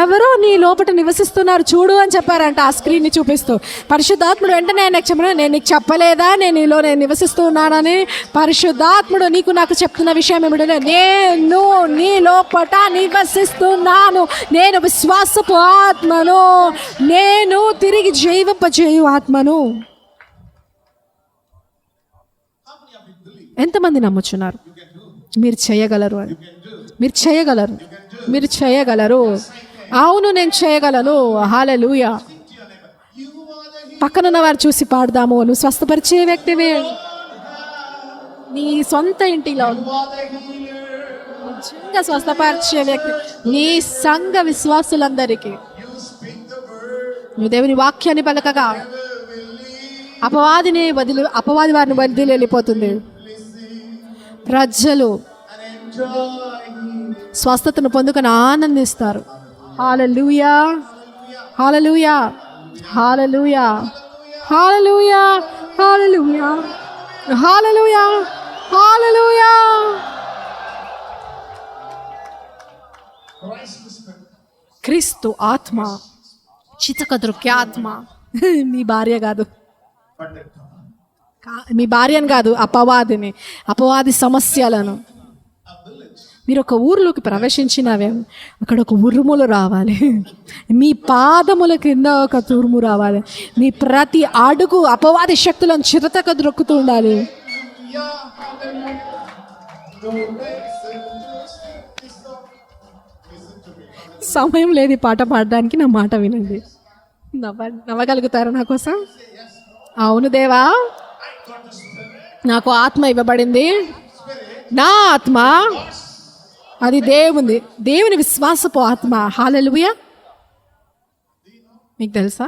Speaker 1: ఎవరో నీ లోపల నివసిస్తున్నారు చూడు అని చెప్పారంట ఆ స్క్రీన్ని చూపిస్తూ. పరిశుద్ధాత్ముడు వెంటనే ఆయనకు చెప్పిన, నేను నీకు చెప్పలేదా నేను నివసిస్తున్నానని? పరిశుద్ధాత్ముడు నాకు చెప్తున్న విషయం ఏమిటంటే, నేను నీ లోపట నివసిస్తున్నాను. నేను విశ్వాసపు ఆత్మను, నేను తిరిగి జీవింపజేయు ఆత్మను. ఎంతమంది నమ్ముచున్నారు మీరు చేయగలరు అని? మీరు చేయగలరు, మీరు చేయగలరు. అవును, నేను చేయగలను. హల్లెలూయా. పక్కనున్న వారు చూసి పాడదాము, నువ్వు స్వస్థపరిచే వ్యక్తివే. నీ సొంత ఇంటిలో నిజంగా స్వస్థపరిచే వ్యక్తి. నీ సంఘ విశ్వాసులందరికీ నువ్వు దేవుని వాక్యాన్ని పలకగా అపవాది వారిని వదిలి వెళ్ళిపోతుంది. ప్రజలు స్వస్థతను పొందుకొని ఆనందిస్తారు. హల్లెలూయా, హల్లెలూయా, హల్లెలూయా, హల్లెలూయా, హల్లెలూయా, హల్లెలూయా, హల్లెలూయా. క్రీస్తు ఆత్మ, చితక దొరికే ఆత్మ. మీ భార్య కాదు, మీ భార్యను కాదు, అపవాది సమస్యలను. మీరు ఒక ఊర్లోకి ప్రవేశించినవే, అక్కడ ఒక ఉరుములు రావాలి. మీ పాదముల కింద ఒక తురుము రావాలి. మీ ప్రతి అడుగు అపవాది శక్తులను చిరతక దొరుకుతూ ఉండాలి. సమయం లేదు ఈ పాట పాడడానికి, నా మాట వినండి. నవ్వగలుగుతారా నా కోసం? అవును దేవా, నాకు ఆత్మ ఇవ్వబడింది. నా ఆత్మ అది దేవుని విశ్వాసపు ఆత్మ. హల్లెలూయా. మీకు తెలుసా,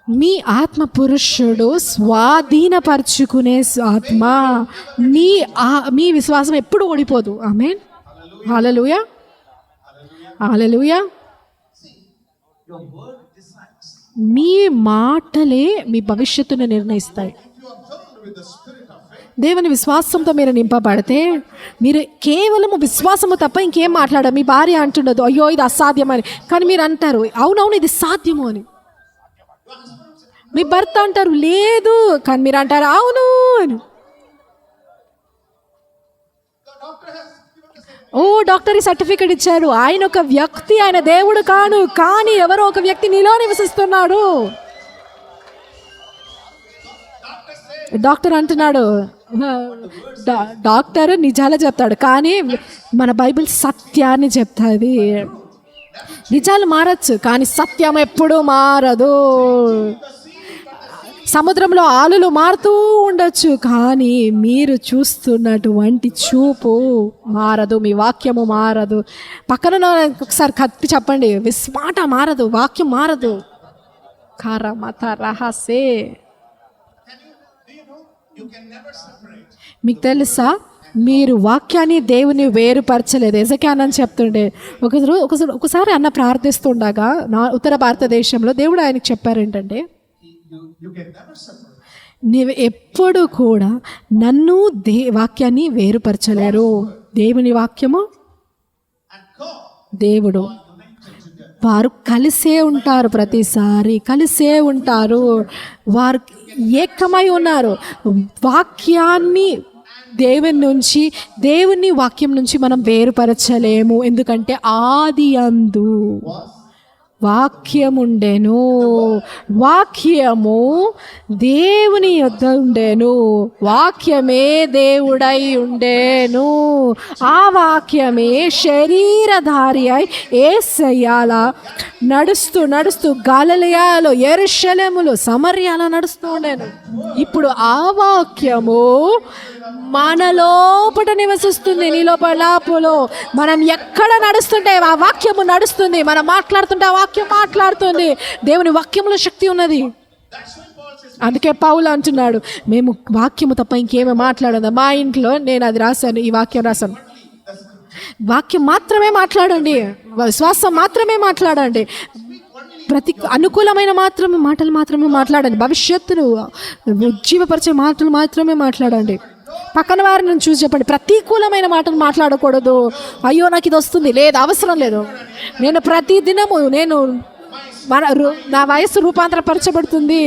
Speaker 1: మీ ఆత్మ పురుషుడు స్వాధీనపరుచుకునే ఆత్మ. మీ విశ్వాసం ఎప్పుడు ఓడిపోదు. ఆమేన్. హల్లెలూయా, హల్లెలూయా. మీ మాటలే మీ భవిష్యత్తును నిర్ణయిస్తాయి. దేవుని విశ్వాసంతో మీరు నింపబడితే మీరు కేవలము విశ్వాసము తప్ప ఇంకేం మాట్లాడారు. మీ భార్య అంటున్నది అయ్యో ఇది అసాధ్యమని, కానీ మీరు అంటారు అవునవును ఇది సాధ్యము అని. మీ భర్త అంటారు లేదు, కానీ మీరు అంటారు అవును అని. డాక్టర్ సర్టిఫికెట్ ఇచ్చారు. ఆయన ఒక వ్యక్తి, ఆయన దేవుడు కాను, కానీ ఎవరో ఒక వ్యక్తి నీలో నివసిస్తున్నాడు. డాక్టర్ అంటున్నాడు, డాక్టర్ నిజాలే చెప్తాడు, కానీ మన బైబిల్ సత్యాన్ని చెప్తాది. నిజాలు మారచ్చు, కానీ సత్యం ఎప్పుడూ మారదు. సముద్రంలో ఆలులు మారుతూ ఉండొచ్చు, కానీ మీరు చూస్తున్నటువంటి చూపు మారదు, మీ వాక్యము మారదు. పక్కన ఒకసారి కత్తి చెప్పండి, మాట మారదు, వాక్యం మారదు. కారమత రహస్యే. మీకు తెలుసా, మీరు వాక్యాన్ని దేవుని వేరుపరచలేదు. ఎజెకియాని చెప్తుండే ఒకసారి అన్న ప్రార్థిస్తుండగా ఉత్తర భారతదేశంలో దేవుడు ఆయనకు చెప్పారు ఏంటంటే, నీవు ఎప్పుడు కూడా నన్ను వాక్యాన్ని వేరుపరచలేరు. దేవుని వాక్యము దేవుడు, వారు కలిసే ఉంటారు, ప్రతిసారి కలిసే ఉంటారు, వారు ఏకమై ఉన్నారు. వాక్యాన్ని దేవుని వాక్యం నుంచి మనం వేరుపరచలేము. ఎందుకంటే ఆది అందు వాక్యముండెను, వాక్యము దేవుని యొద్ద ఉండెను, వాక్యమే దేవుడై ఉండెను, ఆ వాక్యమే శరీరధారి అయి యేసయ్యాల నడుస్తూ గలిలయలో, యెరూషలేములో, సమరయాలో నడుస్తూ ఉండెను. ఇప్పుడు ఆ వాక్యము మన లోపల నివసిస్తుంది. నీ లోపల మనం ఎక్కడ నడుస్తుంటే ఆ వాక్యము నడుస్తుంది. మనం మాట్లాడుతుంటే ఆ వాక్యం మాట్లాడుతుంది. దేవుని వాక్యంలో శక్తి ఉన్నది. అందుకే పౌలు అంటున్నాడు, మేము వాక్యము తప్ప ఇంకేమీ మాట్లాడదు. మా ఇంట్లో నేను అది రాశాను, ఈ వాక్యం రాశాను. వాక్యం మాత్రమే మాట్లాడండి, విశ్వాసం మాత్రమే మాట్లాడండి, ప్రతి అనుకూలమైన మాటలు మాత్రమే మాట్లాడండి, భవిష్యత్తును ఉజ్జీవపరిచే మాటలు మాత్రమే మాట్లాడండి. పక్కన వారిని చూసి చెప్పండి, ప్రతికూలమైన మాటలు మాట్లాడకూడదు. అయ్యో నాకు ఇది వస్తుంది, లేదు, అవసరం లేదు. నేను ప్రతి దినము నా వయస్సు రూపాంతరపరచబడుతుంది,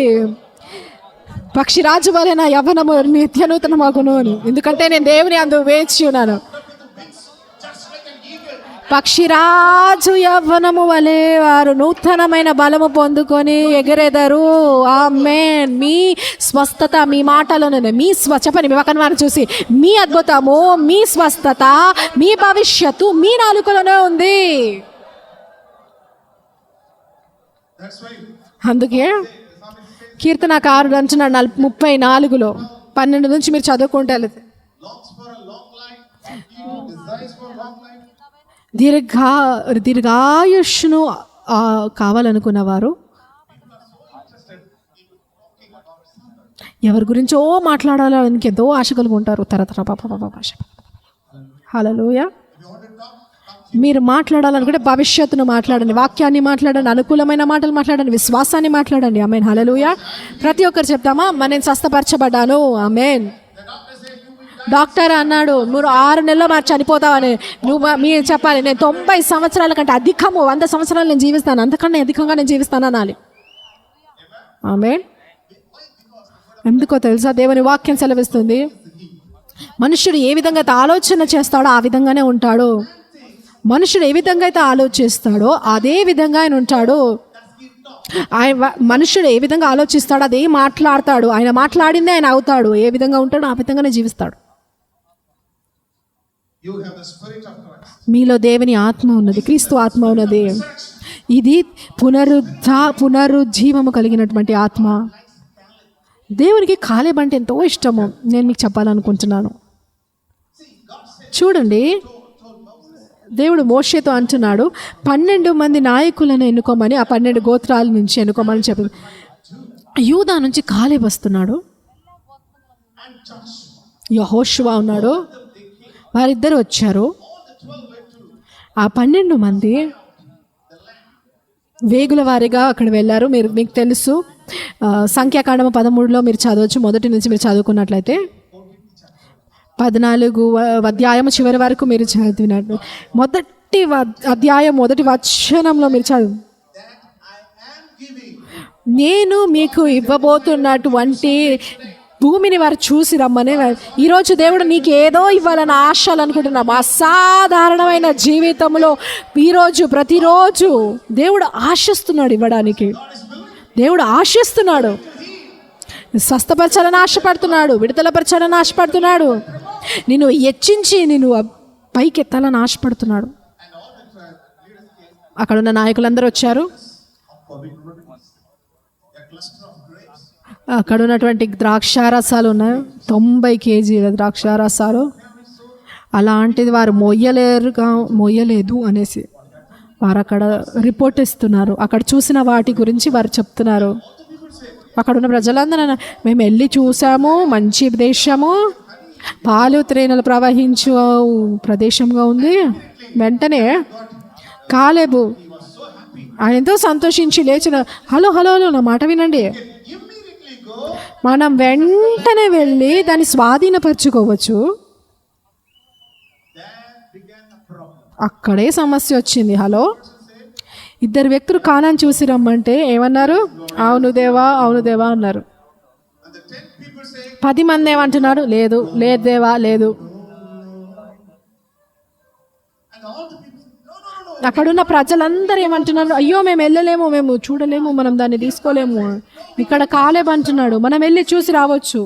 Speaker 1: పక్షిరాజు వలె నా యవ్వనము నిత్యనూతనమగును అని. ఎందుకంటే నేను దేవుని అందు వేచి ఉన్నాను. పక్షిరాజు యవ్వనము వలె వారు నూతనమైన బలము పొందుకొని ఎగరెదరు. ఆమేన్. మీ స్వస్థత మీ మాటలోనే, చెప్పండి మీ పక్కన వారిని చూసి, మీ అద్భుతము, మీ స్వస్థత, మీ భవిష్యత్తు మీ నాలుకలోనే ఉంది. అందుకే కీర్తనకారుడు అంటున్నాడు 34లో 12 నుంచి మీరు చదువుకుంటే దీర్ఘాయుష్ను కావాలనుకున్నవారు ఎవరి గురించో మాట్లాడాలని ఎంతో ఆశ కలుగుంటారు. హల్లెలూయా. మీరు మాట్లాడాలనుకుంటే భవిష్యత్తును మాట్లాడండి, వాక్యాన్ని మాట్లాడండి, అనుకూలమైన మాటలు మాట్లాడండి, విశ్వాసాన్ని మాట్లాడండి. ఆమేన్. హల్లెలూయా. ప్రతి ఒక్కరు చెప్తామా, నేను స్వస్థపరచబడ్డాను. ఆమేన్. డాక్టర్ అన్నాడు, మీరు 6 నెలల్లో మరి చనిపోతావని. మీరు చెప్పాలి, నేను 90 సంవత్సరాల కంటే అధికము, 100 సంవత్సరాలు నేను జీవిస్తాను, అంతకన్నా అధికంగా నేను జీవిస్తాను అనాలి. ఆమేన్. ఎందుకో తెలుసా, దేవుని వాక్యం సెలవిస్తుంది, మనుష్యుడు ఏ విధంగా అయితే ఆలోచన చేస్తాడో ఆ విధంగానే ఉంటాడు. మనుషుడు ఏ విధంగా అయితే ఆలోచిస్తాడో అదే విధంగా ఆయన ఉంటాడు. మనుషుడు ఏ విధంగా ఆలోచిస్తాడో అదే మాట్లాడతాడు. ఆయన మాట్లాడిందే ఆయన అవుతాడు. ఏ విధంగా ఉంటాడో ఆ విధంగానే జీవిస్తాడు.
Speaker 3: You have the Spirit of Christ.
Speaker 1: మీలో దేవుని ఆత్మ ఉన్నది, క్రీస్తు ఆత్మ ఉన్నది. ఇది పునరుజ్జీవము కలిగినటువంటి ఆత్మ. దేవునికి కాలేబ్ అంటే ఎంతో ఇష్టము. నేను మీకు చెప్పాలనుకుంటున్నాను. చూడండి, దేవుడు మోషేతో అంటున్నాడు 12 మంది నాయకులను ఎన్నుకోమని, ఆ 12 గోత్రాల నుంచి ఎన్నుకోమని చెప్పింది. యూదా నుంచి కాలేబ్ వస్తున్నాడు, యెహోషువ ఉన్నాడు, వారిద్దరు వచ్చారు. ఆ 12 మంది వేగుల వారిగా అక్కడ వెళ్ళారు. మీకు తెలుసు, సంఖ్యాకాండము 13లో మీరు చదవచ్చు. మొదటి నుంచి మీరు చదువుకున్నట్లయితే 14 అధ్యాయం చివరి వరకు మీరు చదివినట్టు, మొదటి అధ్యాయం మొదటి వచనంలో మీరు చదువు, నేను మీకు ఇవ్వబోతున్నటువంటి భూమిని వారు చూసి రమ్మని. ఈరోజు దేవుడు నీకు ఏదో ఇవ్వాలని ఆశలు అనుకుంటున్నాం. అసాధారణమైన జీవితంలో ఈరోజు ప్రతిరోజు దేవుడు ఆశిస్తున్నాడు ఇవ్వడానికి. దేవుడు ఆశిస్తున్నాడు, స్వస్థపరచాలని ఆశపడుతున్నాడు, విడుదలపరచాలని ఆశపడుతున్నాడు, నిన్ను హెచ్చించి నిన్ను పైకి ఎత్తాలని ఆశపడుతున్నాడు. అక్కడ ఉన్న నాయకులందరూ వచ్చారు. అక్కడ ఉన్నటువంటి ద్రాక్షారసాలు ఉన్నాయి, 90 కేజీల ద్రాక్షారసాలు. అలాంటిది వారు మొయ్యలేదు అనేసి వారు అక్కడ రిపోర్ట్ ఇస్తున్నారు. అక్కడ చూసిన వాటి గురించి వారు చెప్తున్నారు. అక్కడ ఉన్న ప్రజలందరూ మేము వెళ్ళి చూసాము, మంచి దేశము, పాలు తేనెలు ప్రవహించు ప్రదేశంగా ఉంది. వెంటనే కాలేబు ఆయన ఎంతో సంతోషించి లేచిన, హలో హలో హలో నా మాట వినండి, మనం వెంటనే వెళ్ళి దాన్ని స్వాధీనపరచుకోవచ్చు. అక్కడే సమస్య వచ్చింది. హలో, 2 వ్యక్తులు కానాన్ని చూసి రమ్మంటే ఏమన్నారు? అవును దేవా, అవును దేవా అన్నారు. 10 మంది ఏమంటున్నారు? లేదు లేదు దేవా, లేదు. అక్కడున్న ప్రజలందరూ ఏమంటున్నారు? అయ్యో మేము వెళ్ళలేము, మేము చూడలేము, మనం దాన్ని తీసుకోలేము. ఇక్కడ కాలేబ్ అంటున్నాడు మనం వెళ్ళి చూసి రావచ్చు.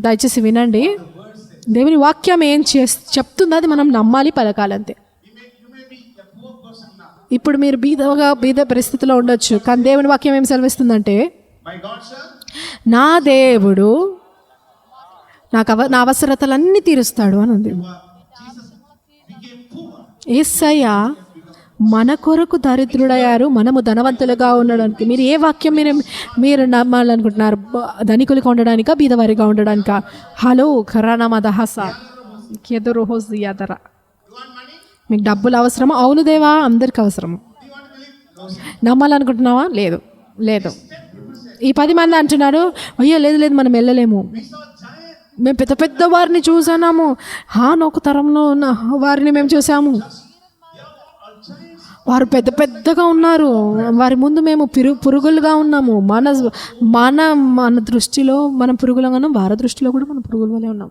Speaker 1: దయచేసి వినండి, దేవుని వాక్యం ఏం చెప్తుందో అది మనం నమ్మాలి, పలకాలంతే. ఇప్పుడు మీరు బీద పరిస్థితిలో ఉండొచ్చు, కానీ దేవుని వాక్యం ఏం సెలవిస్తుందంటే, నా దేవుడు నా అవసరతలన్నీ తీరుస్తాడు అని ఉంది. యేసయ్య మన కొరకు దరిద్రుడయ్యారు, మనము ధనవంతులుగా ఉండడానికి. మీరు ఏ వాక్యం మీరు నమ్మాలనుకుంటున్నారు? ధనికులుగా ఉండడానికా, బీదవారిగా ఉండడానికా? హలో ఖరానామదహస కెదరోహోజియాదరా. మీకు డబ్బులు అవసరమా? అవును దేవా, అందరికి అవసరము. నమ్మాలనుకుంటున్నావా? లేదు లేదు. ఈ 10 మంది అంటున్నారు, అయ్యో లేదు లేదు మనం వెళ్ళలేము, మేము పెద్ద పెద్ద వారిని చూసాము, ఒక తరంలో ఉన్న వారిని మేము చూసాము, వారు పెద్ద పెద్దగా ఉన్నారు, వారి ముందు మేము పురుగులుగా ఉన్నాము. మన దృష్టిలో మనం పురుగులుగా, వారి దృష్టిలో కూడా మనం పురుగుల వలె ఉన్నాం.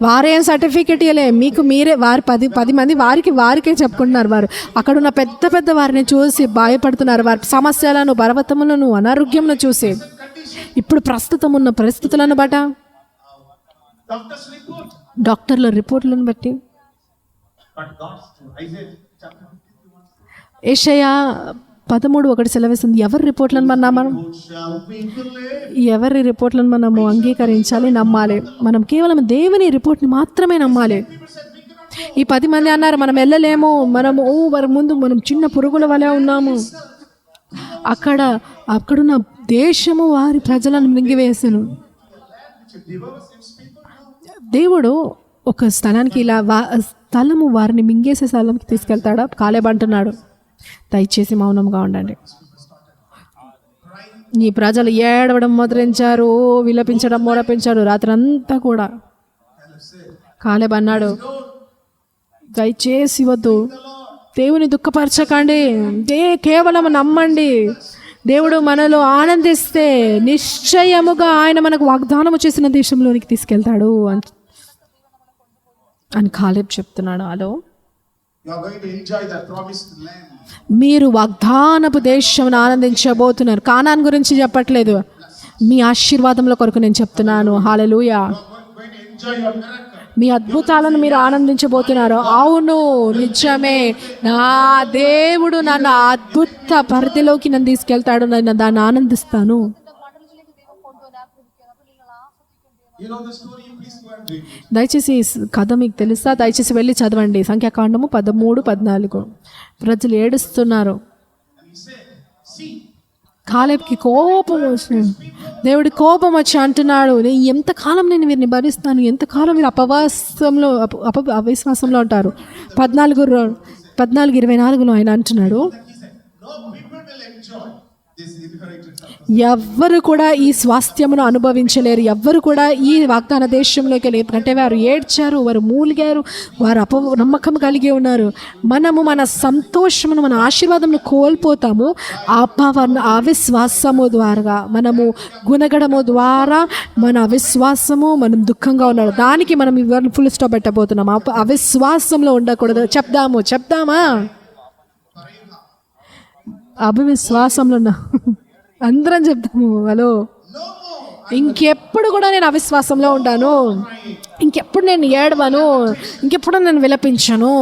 Speaker 1: వారేం సర్టిఫికెట్ ఇవ్వలే మీకు, మీరే వారు 10 మంది వారికే చెప్పుకుంటున్నారు. వారు అక్కడ ఉన్న పెద్ద పెద్ద వారిని చూసి భయపడుతున్నారు, వారి సమస్యలను, పర్వతములను, అనారోగ్యంను చూసి. ఇప్పుడు ప్రస్తుతం ఉన్న పరిస్థితులను బట్ట, డాక్టర్ల రిపోర్ట్లను బట్టి, యెషయా 13:1 సెలవిస్తుంది. ఎవరి రిపోర్ట్లను ఎవరి రిపోర్ట్లను మనము అంగీకరించాలి, నమ్మాలి. మనం కేవలం దేవుని రిపోర్ట్ని మాత్రమే నమ్మాలి. ఈ 10 మంది అన్నారు మనం వెళ్ళలేము, మనము వారి ముందు మనం చిన్న పురుగుల వలె ఉన్నాము. అక్కడున్న దేశము వారి ప్రజలను మింగివేసెను. దేవుడు ఒక స్థలానికి స్థలము వారిని మింగేసే స్థలంకి తీసుకెళ్తాడా? కాలేబ్ అంటున్నాడు, దయచేసి మౌనంగా ఉండండి. ఈ ప్రజలు ఏడవడం మొదలెంచారు, విలపించడం మొదలుపెంచారు రాత్రంతా కూడా. కాలేబ్ అన్నాడు, దయచేసి వద్దు, దేవుని దుఃఖపరచకండి, కేవలం నమ్మండి. దేవుడు మనలో ఆనందిస్తే నిశ్చయముగా ఆయన మనకు వాగ్దానము చేసిన దేశంలోనికి తీసుకెళ్తాడు అని కాలేబ్ చెప్తున్నాడు. హలో, మీరు వాగ్దానపు దేశం ఆనందించబోతున్నారు. కానాన్ గురించి చెప్పట్లేదు. మీ ఆశీర్వాదముల కొరకు నేను చెప్తున్నాను. హల్లెలూయా.
Speaker 3: Going to enjoy your miracle.
Speaker 1: మీ అద్భుతాలను మీరు ఆనందించబోతున్నారు. అవును, నిజమే. నా దేవుడు నన్ను అద్భుత పరిధిలోకి నన్ను తీసుకెళ్తాడు, నేను దాన్ని ఆనందిస్తాను.
Speaker 3: You know the story, you please go and read it.
Speaker 1: దయచేసి ఈ కథ మీకు తెలుసా? దయచేసి వెళ్ళి చదవండి. సంఖ్యాకాండము 13-14. ప్రజలు ఏడుస్తున్నారు.
Speaker 3: And he said, see,
Speaker 1: కాలేబ్కి కోపం వచ్చింది. దేవుడి కోపం వచ్చి అంటున్నాడు, ఎంతకాలం నేను వీరిని భరిస్తాను, ఎంతకాలం మీరు అవిశ్వాసంలో ఉంటారు. 14:24 ఆయన అంటున్నాడు,
Speaker 3: he said, no people will enjoy this inherited success.
Speaker 1: ఎవ్వరు కూడా ఈ స్వాస్థ్యమును అనుభవించలేరు, ఎవ్వరు కూడా ఈ వాగ్దాన దేశంలోకి వెళ్ళి, ఎందుకంటే వారు ఏడ్చారు, వారు మూలిగారు, వారు నమ్మకం కలిగి ఉన్నారు. మనము మన సంతోషమును, మన ఆశీర్వాదమును కోల్పోతాము అవిశ్వాసము ద్వారా. మనము గుణగడము ద్వారా మన అవిశ్వాసము, మనం దుఃఖంగా ఉన్నాడు, దానికి మనం ఇవన్నీ ఫుల్ స్టాప్ పెట్టబోతున్నాం. అవిశ్వాసంలో ఉండకూడదు. చెప్దామా? అవిశ్వాసంలో ఉన్నా అందరం చెప్తాము. హలో, ఇంకెప్పుడు కూడా నేను అవిశ్వాసంలో ఉంటాను, ఇంకెప్పుడు నేను ఏడవను, ఇంకెప్పుడు నేను విలపించను,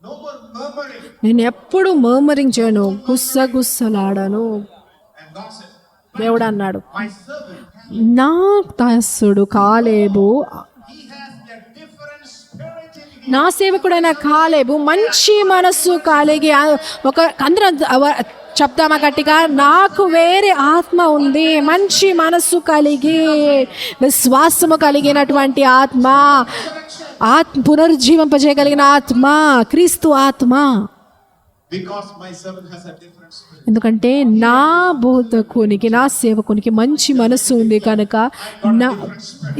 Speaker 3: No more murmuring.
Speaker 1: నేను ఎప్పుడు మర్మరింగ్ చేయను, గుస్సలాడను.
Speaker 3: And God said,
Speaker 1: దేవుడు అన్నాడు,
Speaker 3: my servant,
Speaker 1: నా దాసుడు కాలేబు,
Speaker 3: he has a different spirit in him.
Speaker 1: నా సేవకుడైన కాలేబు మంచి మనస్సు కలిగి ఒక అందరం చెప్తామా గట్టిగా, నాకు వేరే ఆత్మ ఉంది, మంచి మనస్సు కలిగి విశ్వాసము కలిగినటువంటి ఆత్మ, పునరుజ్జీవింపజేయగలిగిన ఆత్మ, క్రీస్తు ఆత్మ.
Speaker 3: Because my servant has a different spirit.
Speaker 1: ఎందుకంటే నా బోధకునికి, నా సేవకునికి మంచి మనస్సు ఉంది కనుక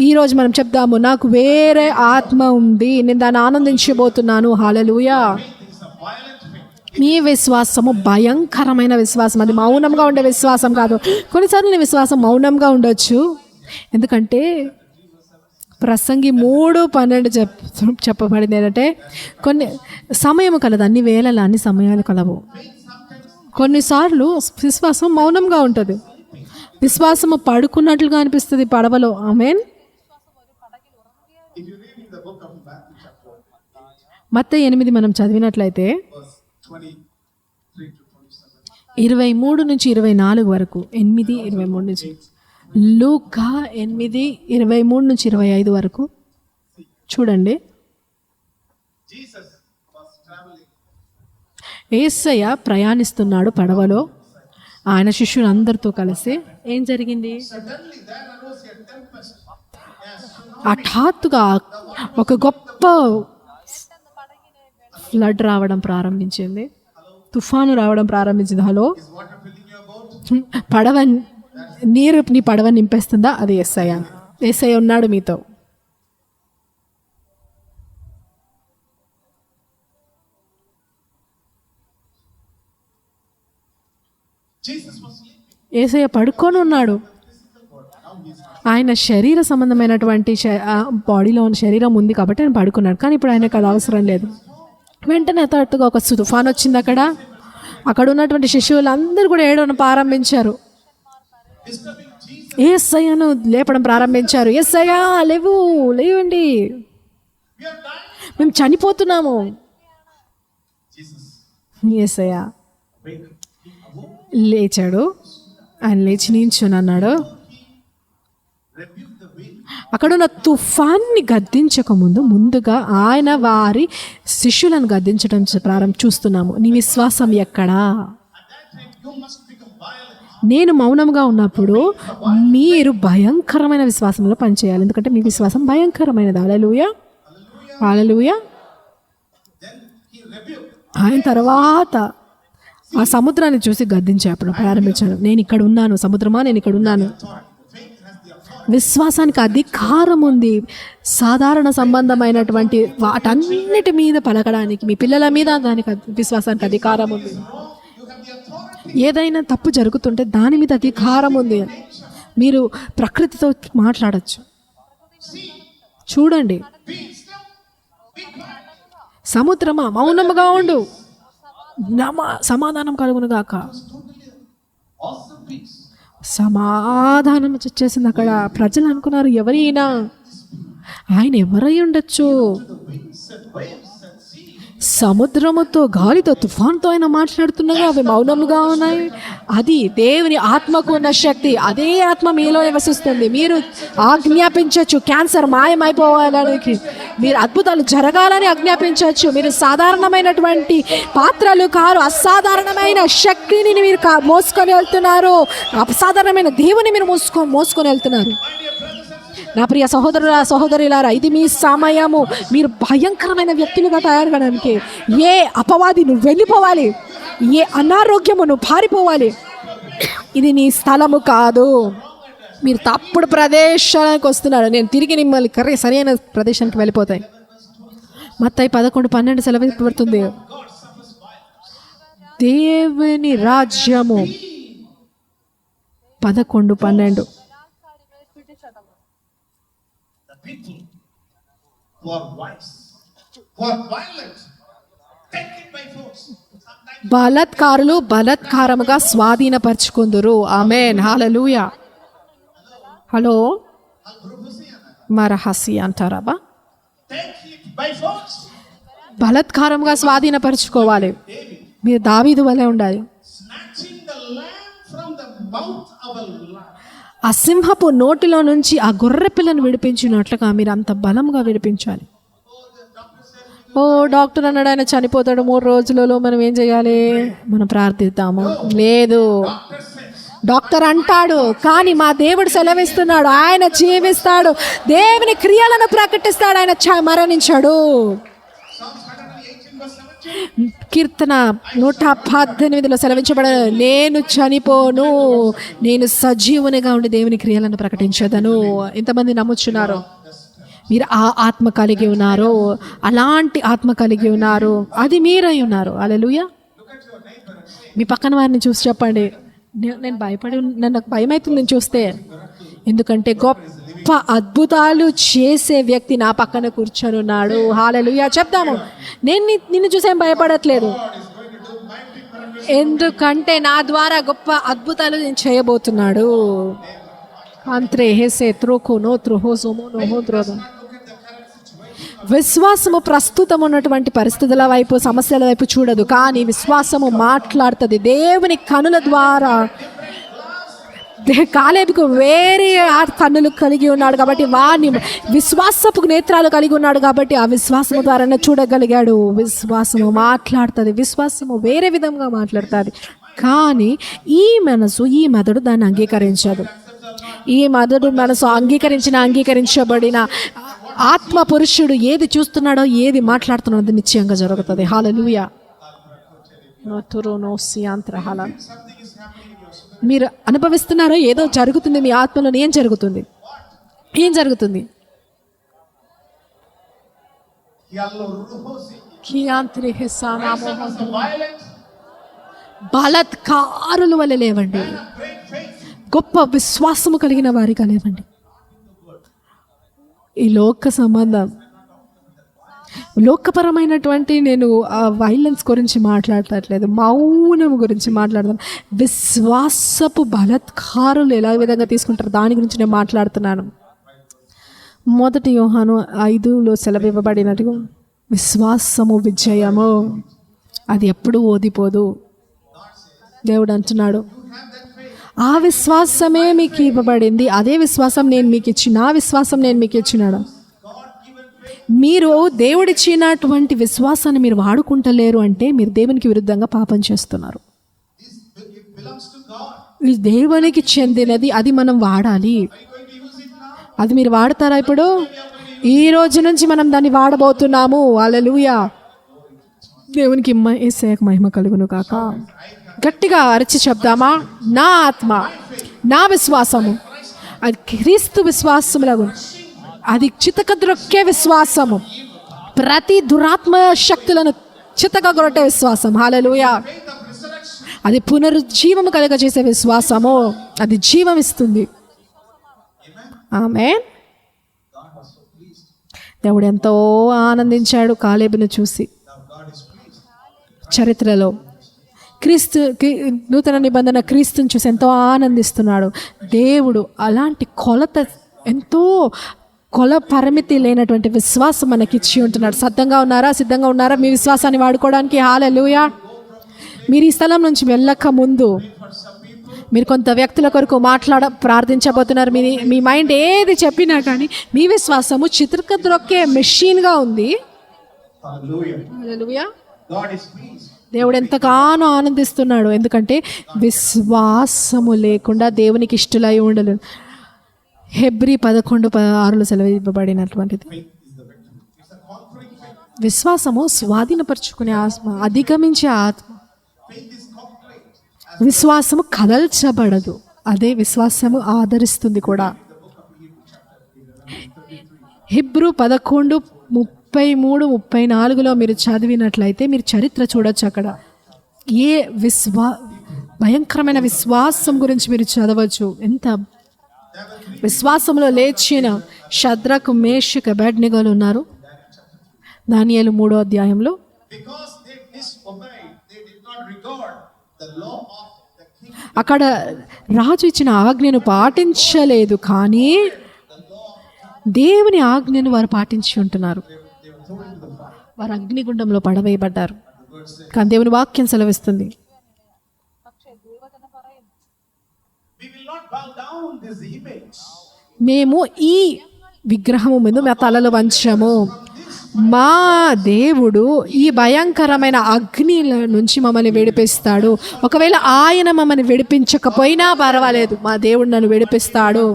Speaker 1: ఈరోజు మనం చెప్దాము, నాకు వేరే ఆత్మ ఉంది, నేను దాన్ని ఆనందించబోతున్నాను. హల్లెలూయా.
Speaker 3: It's a violent faith.
Speaker 1: మీ విశ్వాసము భయంకరమైన విశ్వాసం, అది మౌనంగా ఉండే విశ్వాసం కాదు. కొన్నిసార్లు నీ విశ్వాసం మౌనంగా ఉండొచ్చు, ఎందుకంటే ప్రసంగి 3:12 చెప్పబడింది ఏంటంటే, కొన్ని సమయం కలదు, అన్ని వేళల అన్ని సమయాలు కలవు. కొన్నిసార్లు విశ్వాసం మౌనంగా ఉంటుంది, విశ్వాసము పడుకున్నట్లుగా అనిపిస్తుంది పడవలో. ఆమేన్.
Speaker 3: If you read in the book of Matthew chapter 8,
Speaker 1: మత్తయి 8 మనం చదివినట్లయితే
Speaker 3: verse 23 to 27.
Speaker 1: 23-24 వరకు, 8:23 నుంచి, లూకా 8:23-25 వరకు చూడండి.
Speaker 3: Jesus was traveling.
Speaker 1: యేసయ్య ప్రయాణిస్తున్నాడు పడవలో ఆయన శిష్యులందరితో కలిసి. ఏం జరిగింది?
Speaker 3: Suddenly there arose a tempest.
Speaker 1: హఠాత్తుగా ఒక గొప్ప ఫ్లడ్ రావడం ప్రారంభించింది, తుఫాను రావడం ప్రారంభించింది. Hello,
Speaker 3: Is water filling your boat?
Speaker 1: పడవ నీరు నీ పడవ నింపేస్తుందా? అది యేసయ్య. యేసయ్య ఉన్నాడు మీతో.
Speaker 3: Jesus was sleeping.
Speaker 1: యేసయ్య పడుకొని ఉన్నాడు. ఆయన శరీర సంబంధమైనటువంటి బాడీలో ఉన్న శరీరం ఉంది కాబట్టి ఆయన పడుకున్నాడు, కానీ ఇప్పుడు ఆయనకు అది అవసరం లేదు. వెంటనే అతట్టుగా ఒక తుఫాన్ వచ్చింది. అక్కడ ఉన్నటువంటి శిష్యులందరూ కూడా ఏడవడం ప్రారంభించారు, యేసయ్యను లేపడం ప్రారంభించారు. యేసయ్యా లేవండి, మేము చనిపోతున్నాము. యేసయ్య లేచాడు, ఆయన లేచి నించుని అన్నాడు, అక్కడున్న తుఫాన్ని గద్దించకముందు ముందుగా ఆయన వారి శిష్యులను గద్దించడం చూస్తున్నాము. నీ విశ్వాసం ఎక్కడా? నేను మౌనంగా ఉన్నప్పుడు మీరు భయంకరమైన విశ్వాసంలో పనిచేయాలి, ఎందుకంటే మీ విశ్వాసం భయంకరమైనది. హల్లెలూయా, హల్లెలూయా. ఆయన తర్వాత ఆ సముద్రాన్ని చూసి గద్దించేప్పుడు ప్రారంభించాడు, నేను ఇక్కడ ఉన్నాను సముద్రమా, నేను ఇక్కడ ఉన్నాను. విశ్వాసానికి అధికారం ఉంది, సాధారణ సంబంధమైనటువంటి వాటన్నిటి మీద పలకడానికి, మీ పిల్లల మీద దానికి విశ్వాసానికి అధికారం ఉంది. ఏదైనా తప్పు జరుగుతుంటే దాని మీద అధికారం ఉంది. మీరు ప్రకృతితో మాట్లాడచ్చు. చూడండి, సముద్రమా మౌనముగా ఉండు, సమాధానం కలుగును గాక. సమాధానం వచ్చేసింది. అక్కడ ప్రజలు అనుకున్నారు, ఎవరైనా ఆయన ఎవరై ఉండొచ్చు? సముద్రముతో, గాలితో, తుఫాన్తో ఆయన మాట్లాడుతుండగా అవి మౌనముగా ఉన్నాయి. అది దేవుని ఆత్మకు ఉన్న శక్తి. అదే ఆత్మ మీలో నివసిస్తుంది. మీరు ఆజ్ఞాపించవచ్చు క్యాన్సర్ మాయమైపోవాలని, మీరు అద్భుతాలు జరగాలని ఆజ్ఞాపించవచ్చు. మీరు సాధారణమైనటువంటి పాత్రలు కారు, అసాధారణమైన శక్తిని మీరు మోసుకొని వెళ్తున్నారు. అసాధారణమైన దేవుని మీరు మోసుకొని వెళ్తున్నారు. నా ప్రియ సహోదరులారా, ఇది మీ సమయము. మీరు భయంకరమైన వ్యక్తులుగా తయారు కావడానికి. ఏ అపవాది నువ్వు వెళ్ళిపోవాలి, ఏ అనారోగ్యము నువ్వు పారిపోవాలి. ఇది నీ స్థలము కాదు. మీరు తప్పుడు ప్రదేశానికి వస్తున్నారు. నేను తిరిగి మిమ్మల్ని సరైన ప్రదేశానికి వెళ్ళిపోతాయి. మత్తయి 11:12 సెలవివ్వబడుతుంది. దేవుని రాజ్యము 11:12.
Speaker 3: People who are wise, who are violent, take it by force.
Speaker 1: బలత్కారులు బలత్కారముగా స్వాధీనపరచుకుందురు. Amen, hallelujah. హలో, మరహసి అంటారాబా?
Speaker 3: Take it by force.
Speaker 1: బలత్కారంగా స్వాధీనపరచుకోవాలి. మీరు దావీదు వలె ఉండాలి.
Speaker 3: Snatching the lamb from the mouth of a lion.
Speaker 1: ఆ సింహపు నోటిలో నుంచి ఆ గొర్రె పిల్లను విడిపించినట్లుగా మీరు అంత బలంగా విడిపించాలి. డాక్టర్ అన్నాడు ఆయన చనిపోతాడు 3 రోజులలో, మనం ఏం చేయాలి? మనం ప్రార్థిద్దాము. లేదు, డాక్టర్ అంటాడు, కానీ మా దేవుడు సెలవిస్తున్నాడు. ఆయన జీవిస్తాడు, దేవుని క్రియలను ప్రకటిస్తాడు. ఆయన మరణించాడు. కీర్తన 118 సెలవించబడారు, నేను చనిపోను, నేను సజీవునిగా ఉండి దేవుని క్రియలను ప్రకటించదను. ఇంతమంది నమ్ముచున్నారు? మీరు ఆ ఆత్మ కలిగి ఉన్నారు, అలాంటి ఆత్మ కలిగి ఉన్నారు. అది మీరై ఉన్నారు. హల్లెలూయా. మీ పక్కన వారిని చూసి చెప్పండి, నేను నాకు భయం అవుతుంది నేను చూస్తే. ఎందుకంటే గొప్ప అద్భుతాలు చేసే వ్యక్తి నా పక్కన కూర్చొని ఉన్నాడు. హల్లెలూయా. చెప్తాము, నేను నిన్ను చూసేం భయపడట్లేదు, ఎందుకంటే నా ద్వారా గొప్ప అద్భుతాలు నేను చేయబోతున్నాడు. అంత్రే హేసే త్రోకో నో త్రోహో సోమో నోహో త్రోదో. విశ్వాసము ప్రస్తుతం ఉన్నటువంటి పరిస్థితుల వైపు, సమస్యల వైపు చూడదు, కానీ విశ్వాసము మాట్లాడుతుంది. దేవుని కనుల ద్వారా కాలేబుకు వేరే కన్నులు కలిగి ఉన్నాడు కాబట్టి, వారిని విశ్వాసపు నేత్రాలు కలిగి ఉన్నాడు కాబట్టి ఆ విశ్వాసము ద్వారానే చూడగలిగాడు. విశ్వాసము మాట్లాడుతుంది, విశ్వాసము వేరే విధంగా మాట్లాడుతుంది. కానీ ఈ మెదడు దాన్ని అంగీకరించదు. ఈ మనసు అంగీకరించబడిన ఆత్మ పురుషుడు ఏది చూస్తున్నాడో, ఏది మాట్లాడుతున్నాడో అది నిశ్చయంగా జరుగుతుంది. హల్లెలూయా. మీరు అనుభవిస్తున్నారో ఏదో జరుగుతుంది మీ ఆత్మలో. ఏం జరుగుతుంది? బలత్కారుల వల్ల లేవండి, గొప్ప విశ్వాసము కలిగిన వారిగా లేవండి. ఈ లోక సంబంధం, లోకపరమైనటువంటి నేను ఆ వైలెన్స్ గురించి మాట్లాడట్లేదు, మౌనం గురించి మాట్లాడతాను. విశ్వాసపు బలత్కారులు ఎలా విధంగా తీసుకుంటారు దాని గురించి నేను మాట్లాడుతున్నాను. 1 యోహాను 5 సెలవివ్వబడినట్టుగా విశ్వాసము విజయము, అది ఎప్పుడూ ఓదిపోదు. దేవుడు అంటున్నాడు, ఆ విశ్వాసమే మీకు ఇవ్వబడింది, అదే విశ్వాసం నేను మీకు ఇచ్చిన, నా విశ్వాసం నేను మీకు ఇచ్చినాడు. మీరు దేవుడిచ్చినటువంటి విశ్వాసాన్ని మీరు వాడుకుంటలేరు అంటే మీరు దేవునికి విరుద్ధంగా పాపం చేస్తున్నారు. ఇది దేవునికి చెందినది, అది మనం వాడాలి. అది మీరు వాడతారా? ఇప్పుడు ఈ రోజు నుంచి మనం దాన్ని వాడబోతున్నాము. హల్లెలూయా. దేవునికి యేసయ్యకు మహిమ కలుగును కాక. గట్టిగా అరిచి చెప్దామా? నా ఆత్మ, నా విశ్వాసము అది క్రీస్తు విశ్వాసములకు, అది చితకద్రొక్కే విశ్వాసము, ప్రతి దురాత్మ శక్తులను చితకగొట్టే విశ్వాసం. హల్లెలూయా. అది పునరుజ్జీవము కలుగజేసే విశ్వాసము, అది జీవం ఇస్తుంది. ఆమేన్. దేవుడు ఎంతో ఆనందించాడు కాలేబును చూసి. చరిత్రలో నూతన నిబంధన క్రీస్తుని చూసి ఎంతో ఆనందిస్తున్నాడు. దేవుడు అలాంటి ఎంతో పరిమితి లేనటువంటి విశ్వాసం మనకి ఇచ్చి ఉంటున్నాడు. సిద్ధంగా ఉన్నారా మీ విశ్వాసాన్ని వాడుకోవడానికి? హల్లెలూయా. మీరు ఈ స్థలం నుంచి వెళ్ళక ముందు మీరు కొంత వ్యక్తుల కొరకు ప్రార్థించబోతున్నారు. మీ మైండ్ ఏది చెప్పినా కానీ మీ విశ్వాసము చిత్రక ద్రొక్కే మెషిన్గా ఉంది.
Speaker 3: Hallelujah.
Speaker 1: Hallelujah.
Speaker 3: God is pleased.
Speaker 1: దేవుడు ఎంతగానో ఆనందిస్తున్నాడు. ఎందుకంటే విశ్వాసము లేకుండా దేవునికి ఇష్టలై ఉండలేదు. హెబ్రీ 11:6 సెలవు ఇవ్వబడినటువంటిది. విశ్వాసము స్వాధీనపరుచుకునే ఆత్మ, అధిగమించే ఆత్మ. విశ్వాసము కదల్చబడదు, అదే విశ్వాసము ఆదరిస్తుంది కూడా. హెబ్రీ 11:33-34 మీరు చదివినట్లయితే మీరు చరిత్ర చూడొచ్చు. అక్కడ భయంకరమైన విశ్వాసం గురించి మీరు చదవచ్చు. ఎంత విశ్వాసంలో లేచిన షద్రకు, మేషకు, అబేద్నెగోలు ఉన్నారు. దానియేలు 3వ అధ్యాయంలో.
Speaker 3: Because they disobeyed, they did not regard the law of the king.
Speaker 1: అక్కడ రాజు ఇచ్చిన ఆజ్ఞను పాటించలేదు, కానీ దేవుని ఆజ్ఞను వారు పాటించి ఉంటున్నారు. వారు అగ్నిగుండంలో పడవేయబడ్డారు. కానీ దేవుని వాక్యం సెలవిస్తుంది,
Speaker 3: We will not bow down this image.
Speaker 1: మేము ఈ విగ్రహము ముందు మా తలలు వంచము. మా దేవుడు ఈ భయంకరమైన అగ్నిల నుంచి మమ్మల్ని విడిపిస్తాడు. ఒకవేళ ఆయన మమ్మల్ని విడిపించకపోయినా పర్వాలేదు, మా దేవుడు నన్ను విడిపిస్తాడు.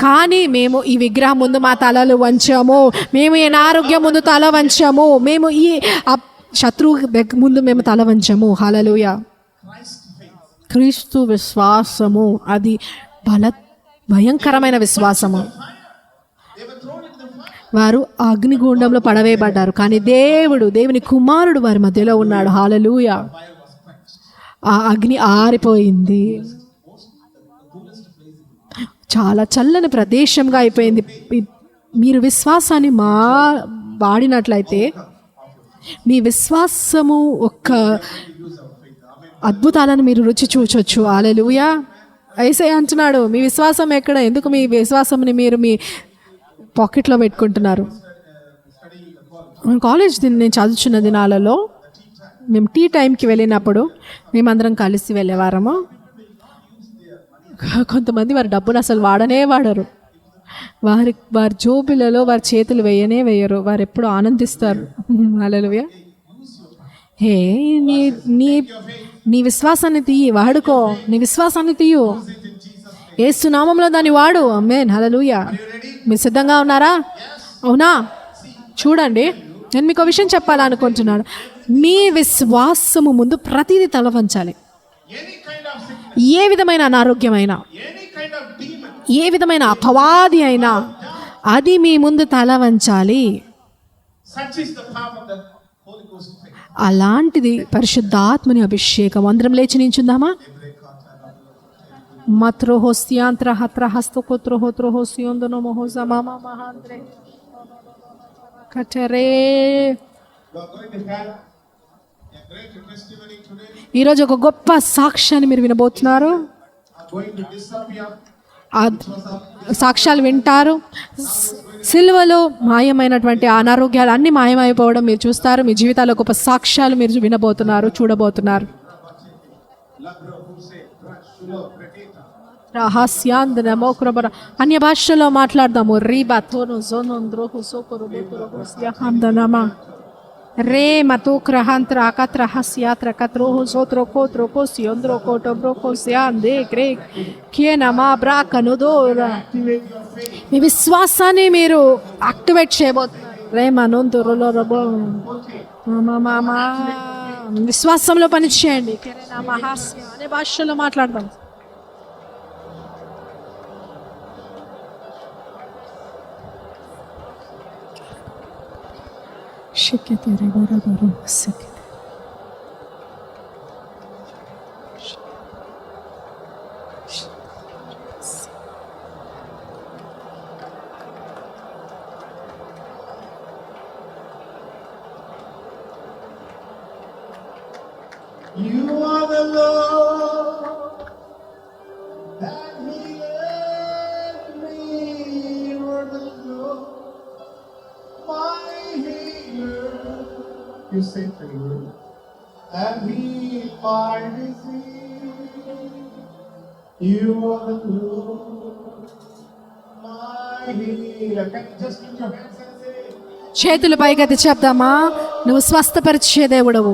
Speaker 1: కానీ మేము ఈ విగ్రహం ముందు మా తలలు వంచాము, మేము ఈ అనారోగ్యం ముందు తల వంచాము, మేము ఈ శత్రువు ముందు మేము తల వంచాము. హల్లెలూయా. క్రీస్తు విశ్వాసము అది భయంకరమైన విశ్వాసము. వారు అగ్నిగుండంలో పడవేయబడ్డారు, కానీ దేవుని కుమారుడు వారి మధ్యలో ఉన్నాడు. హల్లెలూయా. ఆ అగ్ని ఆరిపోయింది, చాలా చల్లని ప్రదేశంగా అయిపోయింది. మీరు విశ్వాసాన్ని వాడినట్లయితే మీ విశ్వాసము ఒక్క అద్భుతాలను మీరు రుచి చూచొచ్చు. హల్లెలూయా. యేసయ్య అంటున్నాడు, మీ విశ్వాసం ఎక్కడ? ఎందుకు మీ విశ్వాసంని మీరు మీ పాకెట్లో పెట్టుకుంటున్నారు? కాలేజ్ నేను చదువుతున్న దినాలలో మేము టీ టైంకి వెళ్ళినప్పుడు మేమందరం కలిసి వెళ్ళేవారము. కొంతమంది వారి డబ్బును అసలు వాడరు. వారి జోబులలో వారి చేతులు వేయరు. వారు ఎప్పుడు ఆనందిస్తారు. హల్లెలూయా. హే, నీ విశ్వాసాన్ని తీయి, వాడుకో. నీ విశ్వాసాన్ని తీయు, యేసు నామములో దాన్ని వాడు. ఆమేన్. హల్లెలూయా. మీరు సిద్ధంగా ఉన్నారా? అవునా? చూడండి, నేను మీకు విషయం చెప్పాలనుకుంటున్నాను. మీ విశ్వాసము ముందు ప్రతిదీ తల వంచాలి.
Speaker 3: Any kind of sickness,
Speaker 1: ఏ విధమైన అనారోగ్యమైనా,
Speaker 3: any kind of demon,
Speaker 1: ఏ విధమైన అపవాది అయినా అది మీ ముందు తల వంచాలి.
Speaker 3: such is the power of the Holy Ghost faith.
Speaker 1: అలాంటిది పరిశుద్ధాత్మని అభిషేకం. అందరం లేచి నించుందామా? మత్రోహోస్యాంత్ర హత్ర హస్తకోత్రోహోత్రోహోస్యోందనో మహోజమామా మహాంద్రే కటరే.
Speaker 3: You are going to have a great testimony today.
Speaker 1: ఈరోజు ఒక గొప్ప సాక్ష్యాన్ని మీరు వినబోతున్నారు.
Speaker 3: Are going to disappear.
Speaker 1: ఆ సాక్ష్యాలు వింటారు. సిలువలో మాయమైనటువంటి అనారోగ్యాలు అన్నీ మాయమైపోవడం మీరు చూస్తారు. మీ జీవితాల్లో గొప్ప సాక్ష్యాలు మీరు వినబోతున్నారు, చూడబోతున్నారు. రహస్యాందనమోక్రబర అన్య భాషలో మాట్లాడదాము. రీబాతోను జోనోంద్రోహు సోకొరుబోతురోహుస్యహందనమా రే మతోక్రహంత్ర అకత్రహస్యాత్ర కత్రోహు సోత్రోకోత్రోకోసియోంద్రోకోటోబ్రోకోస్యాందే క్రే కియనమా బ్రాకనుదోర. మీ విశ్వాసాన్ని మీరు యాక్టివేట్ చేయబోతున్నారు. రే మనోంతురులో రబో మామా విశ్వాసంలో పని చేయండి. మహాస్య అనే భాషలో మాట్లాడదాం. శక్యతేరే బరబరు సక్యతే
Speaker 3: You are the Lord, that He led me. You are the Lord, my healer. You say favor, and He my disease. You are the Lord, my healer. Can you just lift your hands and say,
Speaker 1: చేతులు పైకెత్తి చెప్దామా, నువ్వు స్వస్థపరిచే దేవుడవు.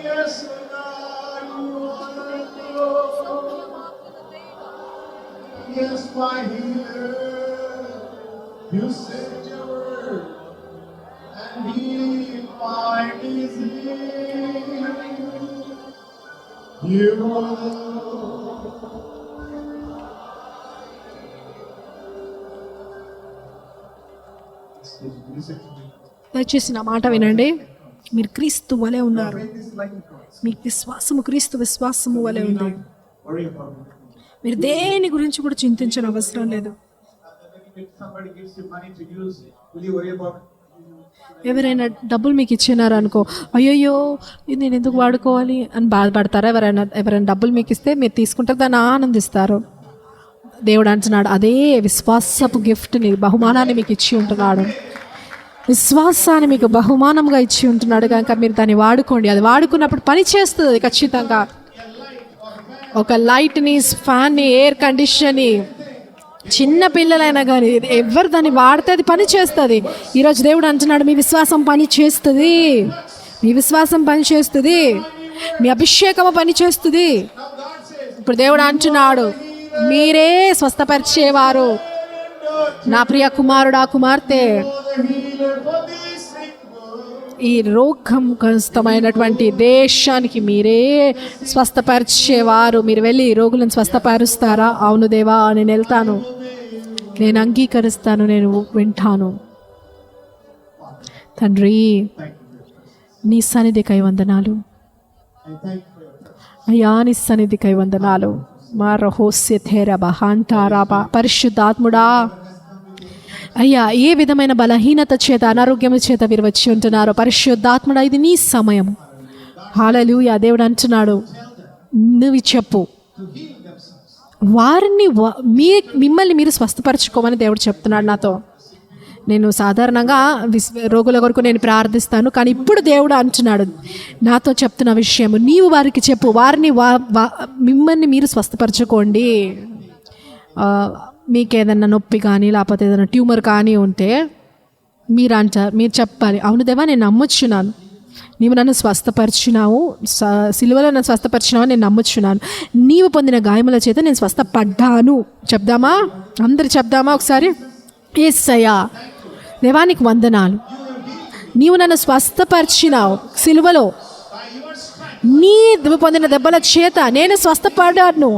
Speaker 3: yes, God, you are the Lord. Yes, my healer. You said your word and healed my disease. You are the Lord. Listen to me.
Speaker 1: దయచేసి నా మాట వినండి. మీరు క్రీస్తు వలె ఉన్నారు.
Speaker 3: Make this like Christ.
Speaker 1: మీ విశ్వాసము క్రీస్తు విశ్వాసము వలె ఉంది.
Speaker 3: Worry about it.
Speaker 1: మీరు దేని గురించి కూడా చింతించిన అవసరం లేదు.
Speaker 3: If somebody gives you money to use, will you worry about it?
Speaker 1: ఎవరైనా డబ్బులు మీకు ఇచ్చినారు అనుకో, అయ్యయ్యో ఇది నేను ఎందుకు వాడుకోవాలి అని బాధపడతారా? ఎవరైనా డబ్బులు మీకు ఇస్తే మీరు తీసుకుంటారు, దాన్ని ఆనందిస్తారు. దేవుడు అంటున్నాడు, అదే విశ్వాసపు గిఫ్ట్ని, బహుమానాన్ని మీకు ఇచ్చి ఉంటున్నాడు. విశ్వాసాన్ని మీకు బహుమానంగా ఇచ్చి ఉంటున్నాడు కనుక మీరు దాన్ని వాడుకోండి. అది వాడుకున్నప్పుడు పని చేస్తుంది. అది ఖచ్చితంగా ఒక లైట్ని, ఫ్యాన్ని, ఎయిర్ కండిషన్ని, చిన్న పిల్లలైనా కానీ ఎవరు దాన్ని వాడితే అది పని చేస్తుంది. ఈరోజు దేవుడు అంటున్నాడు, మీ విశ్వాసం పని చేస్తుంది, మీ విశ్వాసం పని చేస్తుంది, మీ అభిషేకము పని చేస్తుంది. ఇప్పుడు దేవుడు అంటున్నాడు, మీరే స్వస్థపరిచేవారు నా ప్రియ కుమారుడా, కుమార్తె. ఈ రోగగ్రస్తమైనటువంటి దేశానికి మీరే స్వస్థపరిచేవారు. మీరు వెళ్ళి రోగులను స్వస్థపరుస్తారా? అవును దేవా, నేను వెళ్తాను, నేను అంగీకరిస్తాను, నేను వింటాను. తండ్రి, నీ సన్నిధికై వందనాలు అయ్యా, నీ సన్నిధికై వందనాలు. మా రహస్య థేరబహాంటారాబా. పరిశుద్ధాత్ముడా అయ్యా, ఏ విధమైన బలహీనత చేత, అనారోగ్యం చేత మీరు వచ్చి ఉంటున్నారో పరిశుద్ధాత్ముడా, ఇది నీ సమయం. హల్లెలూయా. దేవుడు అంటున్నాడు, నువ్వు చెప్పు, వారిని మిమ్మల్ని మీరు స్వస్థపరచుకోమని దేవుడు చెప్తున్నాడు నాతో. నేను సాధారణంగా రోగుల కొరకు నేను ప్రార్థిస్తాను, కానీ ఇప్పుడు దేవుడు అంటున్నాడు నాతో చెప్తున్న విషయం, నీవు వారికి చెప్పు, వారిని మిమ్మల్ని మీరు స్వస్థపరచుకోండి. మీకు ఏదైనా నొప్పి కానీ లేకపోతే ఏదైనా ట్యూమర్ కానీ ఉంటే మీరు చెప్పాలి, అవును దేవా, నేను నమ్ముచున్నాను, నీవు నన్ను స్వస్థపరిచినావు, సిలువలో నన్ను స్వస్థపరిచినావు, నేను నమ్ముచున్నాను, నీవు పొందిన గాయముల చేత నేను స్వస్థపడ్డాను. చెప్దామా? అందరు చెప్దామా ఒకసారి? యేసయ్యా, దేవానికి వందనాలు, నీవు నన్ను స్వస్థపరిచినావు, సిలువలో నీ పొందిన దెబ్బల చేత నేను స్వస్థపడ్డాను.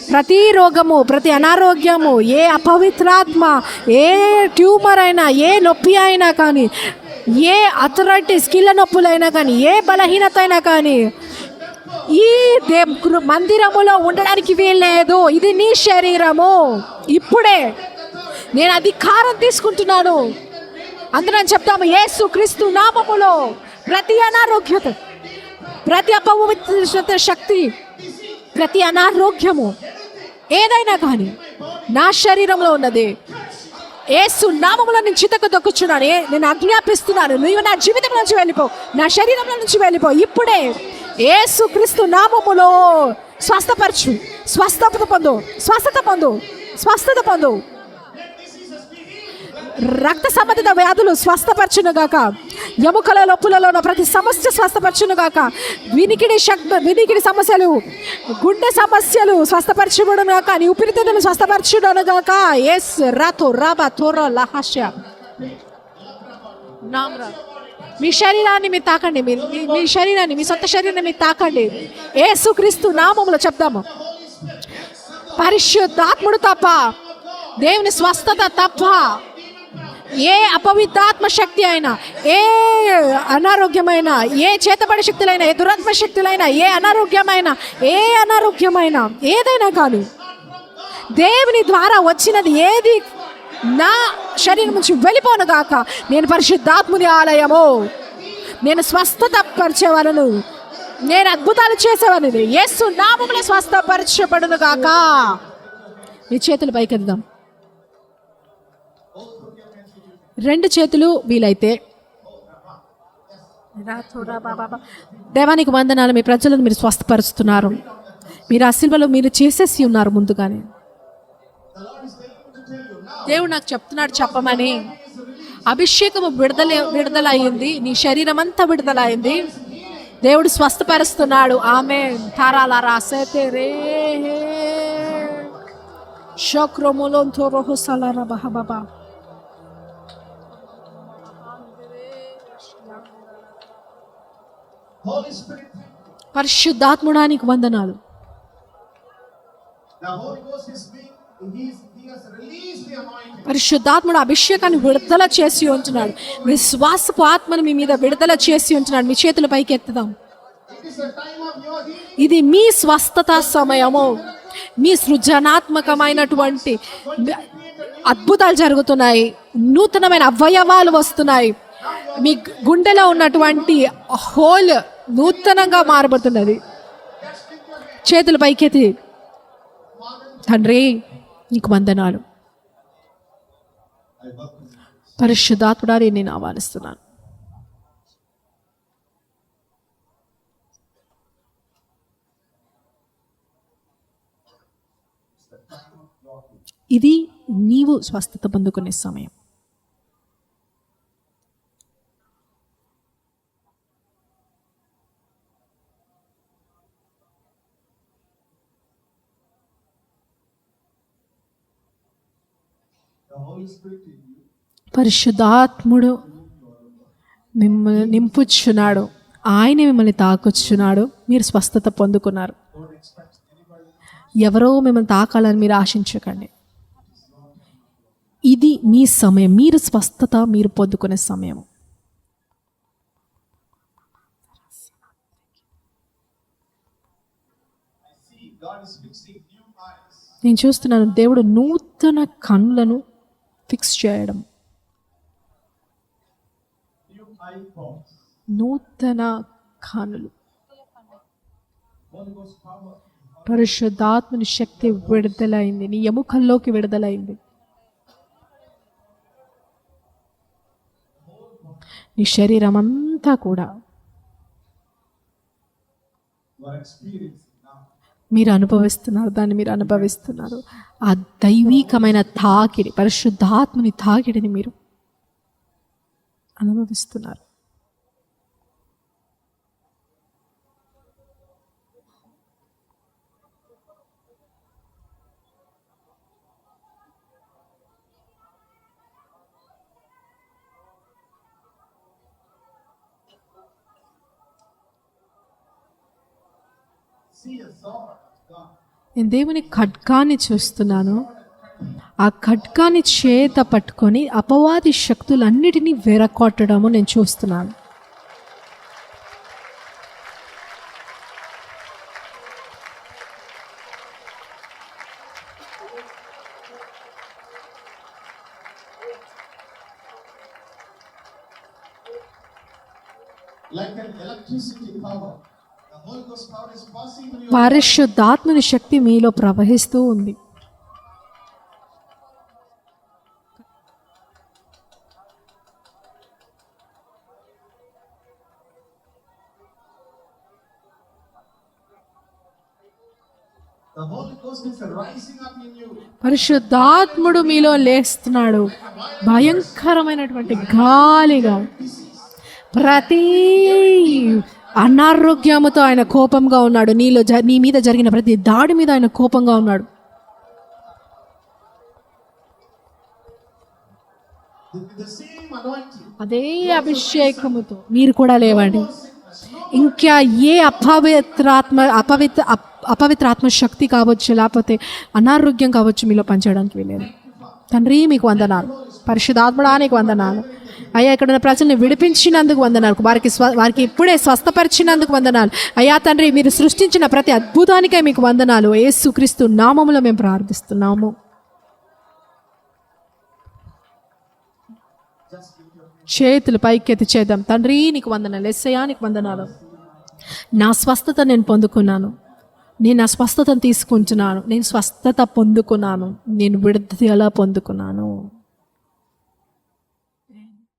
Speaker 1: ప్రతి రోగము, ప్రతి అనారోగ్యము, ఏ అపవిత్రాత్మ, ఏ ట్యూమర్ అయినా, ఏ నొప్పి అయినా కానీ, ఏ అథరైటిస్, కీళ్ళ నొప్పులైనా కానీ, ఏ బలహీనత అయినా కానీ ఈ మందిరములో ఉండడానికి వీల్లేదు. ఇది నీ శరీరము. ఇప్పుడే నేను అధికారం తీసుకుంటున్నాను. అందరం చెప్తాము, యేసు క్రీస్తు నామములో ప్రతి అనారోగ్యత, ప్రతి అపవిత్ర శక్తి, ప్రతి అనారోగ్యము ఏదైనా కానీ నా శరీరంలో ఉన్నది యేసు నామములో నేను చితకు దొక్కుచున్నాను. నేను ఆజ్ఞాపిస్తున్నాను, నీవు నా జీవితం నుంచి వెళ్ళిపో, నా శరీరంలో నుంచి వెళ్ళిపో. ఇప్పుడే యేసు క్రీస్తు నామములో స్వస్థపరచు, స్వస్థత పొందు, స్వస్థత పొందు, స్వస్థత పొందు. రక్త సంబంధిత వ్యాధులు స్వస్థపరచునుగాక, ఎముకల నొప్పులలో ఉన్న ప్రతి సమస్య స్వస్థపరచునుగాక, వినికిడి సమస్యలు, గుండె సమస్యలు స్వస్థపరచునుగాక, నీ ఊపిరితిత్తులు స్వస్థపరచునుగాక. ఎస్ రాతో రాబా తోరో లహాష్య నామ్రా. మీ శరీరాన్ని మీరు తాకండి, మీ శరీరాన్ని, మీ సొంత శరీరాన్ని మీరు తాకండి. యేసుక్రీస్తు నామములో చెప్దాము, పరిశుద్ధాత్ముడు తప్ప, దేవుని స్వస్థత తప్ప, ఏ అపవిత్రాత్మ శక్తి అయినా, ఏ అనారోగ్యమైన, ఏ చేతబడి శక్తులైనా, ఏ దురాత్మ శక్తులైనా, ఏ అనారోగ్యమైన ఏదైనా కానీ దేవుని ద్వారా వచ్చినది ఏది నా శరీరం నుంచి వెళ్ళిపోను గాక. నేను పరిశుద్ధాత్ముని ఆలయము, నేను స్వస్థత పరిచే వాళ్ళను నేను అద్భుతాలు చేసేవాడిని. యేసు నామములో స్వస్థపరచబడును గాక. ఈ చేతులు పైకెత్తుదాం. రెండు చేతులు వీలైతే. దేవానికి వందనాలు. మీ ప్రజలను మీరు స్వస్థపరుస్తున్నారు. మీరు ఆ శిల్వలో మీరు చేసేసి ఉన్నారు ముందుగానే. దేవుడు నాకు చెప్తున్నాడు చెప్పమని. అభిషేకము విడుదలయ్యింది. నీ శరీరం అంతా విడుదలైంది. దేవుడు స్వస్థపరుస్తున్నాడు. ఆమేన్. తారాల రాసేతే రే షక్రములంతో రోహసలార బహబబా.
Speaker 3: Holy Spirit,
Speaker 1: పరిశుద్ధాత్ముడానికి వందనాలు.
Speaker 3: the Holy Ghost is being, he has released the anointing.
Speaker 1: పరిశుద్ధాత్ముడు అభిషేకాన్ని విడుదల చేసి ఉంటున్నాడు. విశ్వాసపు ఆత్మను మీ మీద విడుదల చేసి ఉంటున్నాడు. మీ చేతుల పైకి ఎత్తుదాం.
Speaker 3: It is the time of your healing.
Speaker 1: ఇది మీ స్వస్థత సమయము. మీ సృజనాత్మకమైనటువంటి అద్భుతాలు జరుగుతున్నాయి. నూతనమైన అవయవాలు వస్తున్నాయి. మీ గుండెలో ఉన్నటువంటి హోల్ నూతనంగా మారబోతున్నది. చేతుల పైకెత్తి. తండ్రి నీకు వందనాలు. పరిశుద్ధాత్ముడా నేను ఆహ్వానిస్తున్నాను. ఇది నీవు స్వస్థత పొందుకునే సమయం.
Speaker 3: The Holy Spirit in you.
Speaker 1: పరిశుద్ధాత్ముడు మిమ్మల్ని నింపుచున్నాడు. ఆయన మిమ్మల్ని తాకొచ్చున్నాడు. మీరు స్వస్థత పొందుకున్నారు. ఎవరో మిమ్మల్ని తాకాలని మీరు ఆశించకండి. ఇది మీ సమయం. మీరు స్వస్థత మీరు పొందుకునే సమయం.
Speaker 3: God is fixing new eyes.
Speaker 1: నేను చూస్తున్నాను దేవుడు నూతన కన్నులను ఫిక్స్ చేయడం.
Speaker 3: New eyeballs.
Speaker 1: నూతన కన్నులు.
Speaker 3: Holy Ghost power.
Speaker 1: పరిశుద్ధాత్మని శక్తి విడుదలైంది. నీ ఎముకల్లోకి విడుదలైంది. నీ శరీరం అంతా కూడా
Speaker 3: You are experiencing now.
Speaker 1: మీరు అనుభవిస్తున్నారు. దాన్ని మీరు అనుభవిస్తున్నారు. ఆ దైవీకమైన తాకిడి, పరిశుద్ధాత్మని తాకిడిని మీరు అనుభవిస్తున్నారు.
Speaker 3: See a sword of God.
Speaker 1: నేను దేవుని ఖడ్గాన్ని చూస్తున్నాను. ఆ ఖడ్గాన్ని చేత పట్టుకొని అపవాది శక్తులన్నిటినీ వెరకొట్టడము నేను చూస్తున్నాను.
Speaker 3: Like an electricity power. The Holy Ghost power is passing through your
Speaker 1: పరిశుద్ధాత్మని శక్తి మీలో ప్రవహిస్తూ ఉంది.
Speaker 3: The Holy Ghost is rising up in you.
Speaker 1: పరిశుద్ధాత్ముడు మీలో లేస్తున్నాడు. భయంకరమైనటువంటి గాలిగా ప్రతి అనారోగ్యముతో ఆయన కోపంగా ఉన్నాడు. నీ మీద జరిగిన ప్రతి దాడి మీద ఆయన కోపంగా ఉన్నాడు.
Speaker 3: The same anointing.
Speaker 1: అదే అభిషేకముతో మీరు కూడా లేవండి. ఇంకా ఏ అపవిత్ర ఆత్మశక్తి కావచ్చు, లేకపోతే అనారోగ్యం కావచ్చు మీలో పనిచేయడానికి వెళ్ళేది. తండ్రి మీకు వందనాలు. పరిశుద్ధాత్మడానికి వందనాలు. అయ్యా ఇక్కడ ఉన్న ప్రజల్ని విడిపించినందుకు వందనాలు. వారికి ఇప్పుడే స్వస్థపరిచినందుకు వందనాలు. అయ్యా తండ్రి మీరు సృష్టించిన ప్రతి అద్భుతానికే మీకు వందనాలు. యేసుక్రీస్తు నామములో మేము ప్రార్థిస్తున్నాము. చేతులు పైకెత్తి చేద్దాం. తండ్రి నీకు వందనాలు. యేసయ్యా నీకు వందనాలు. నా స్వస్థత నేను పొందుకున్నాను, నేను నా స్వస్థతను తీసుకుంటున్నాను, నేను స్వస్థత పొందుకున్నాను, నేను విడుదల పొందుకున్నాను.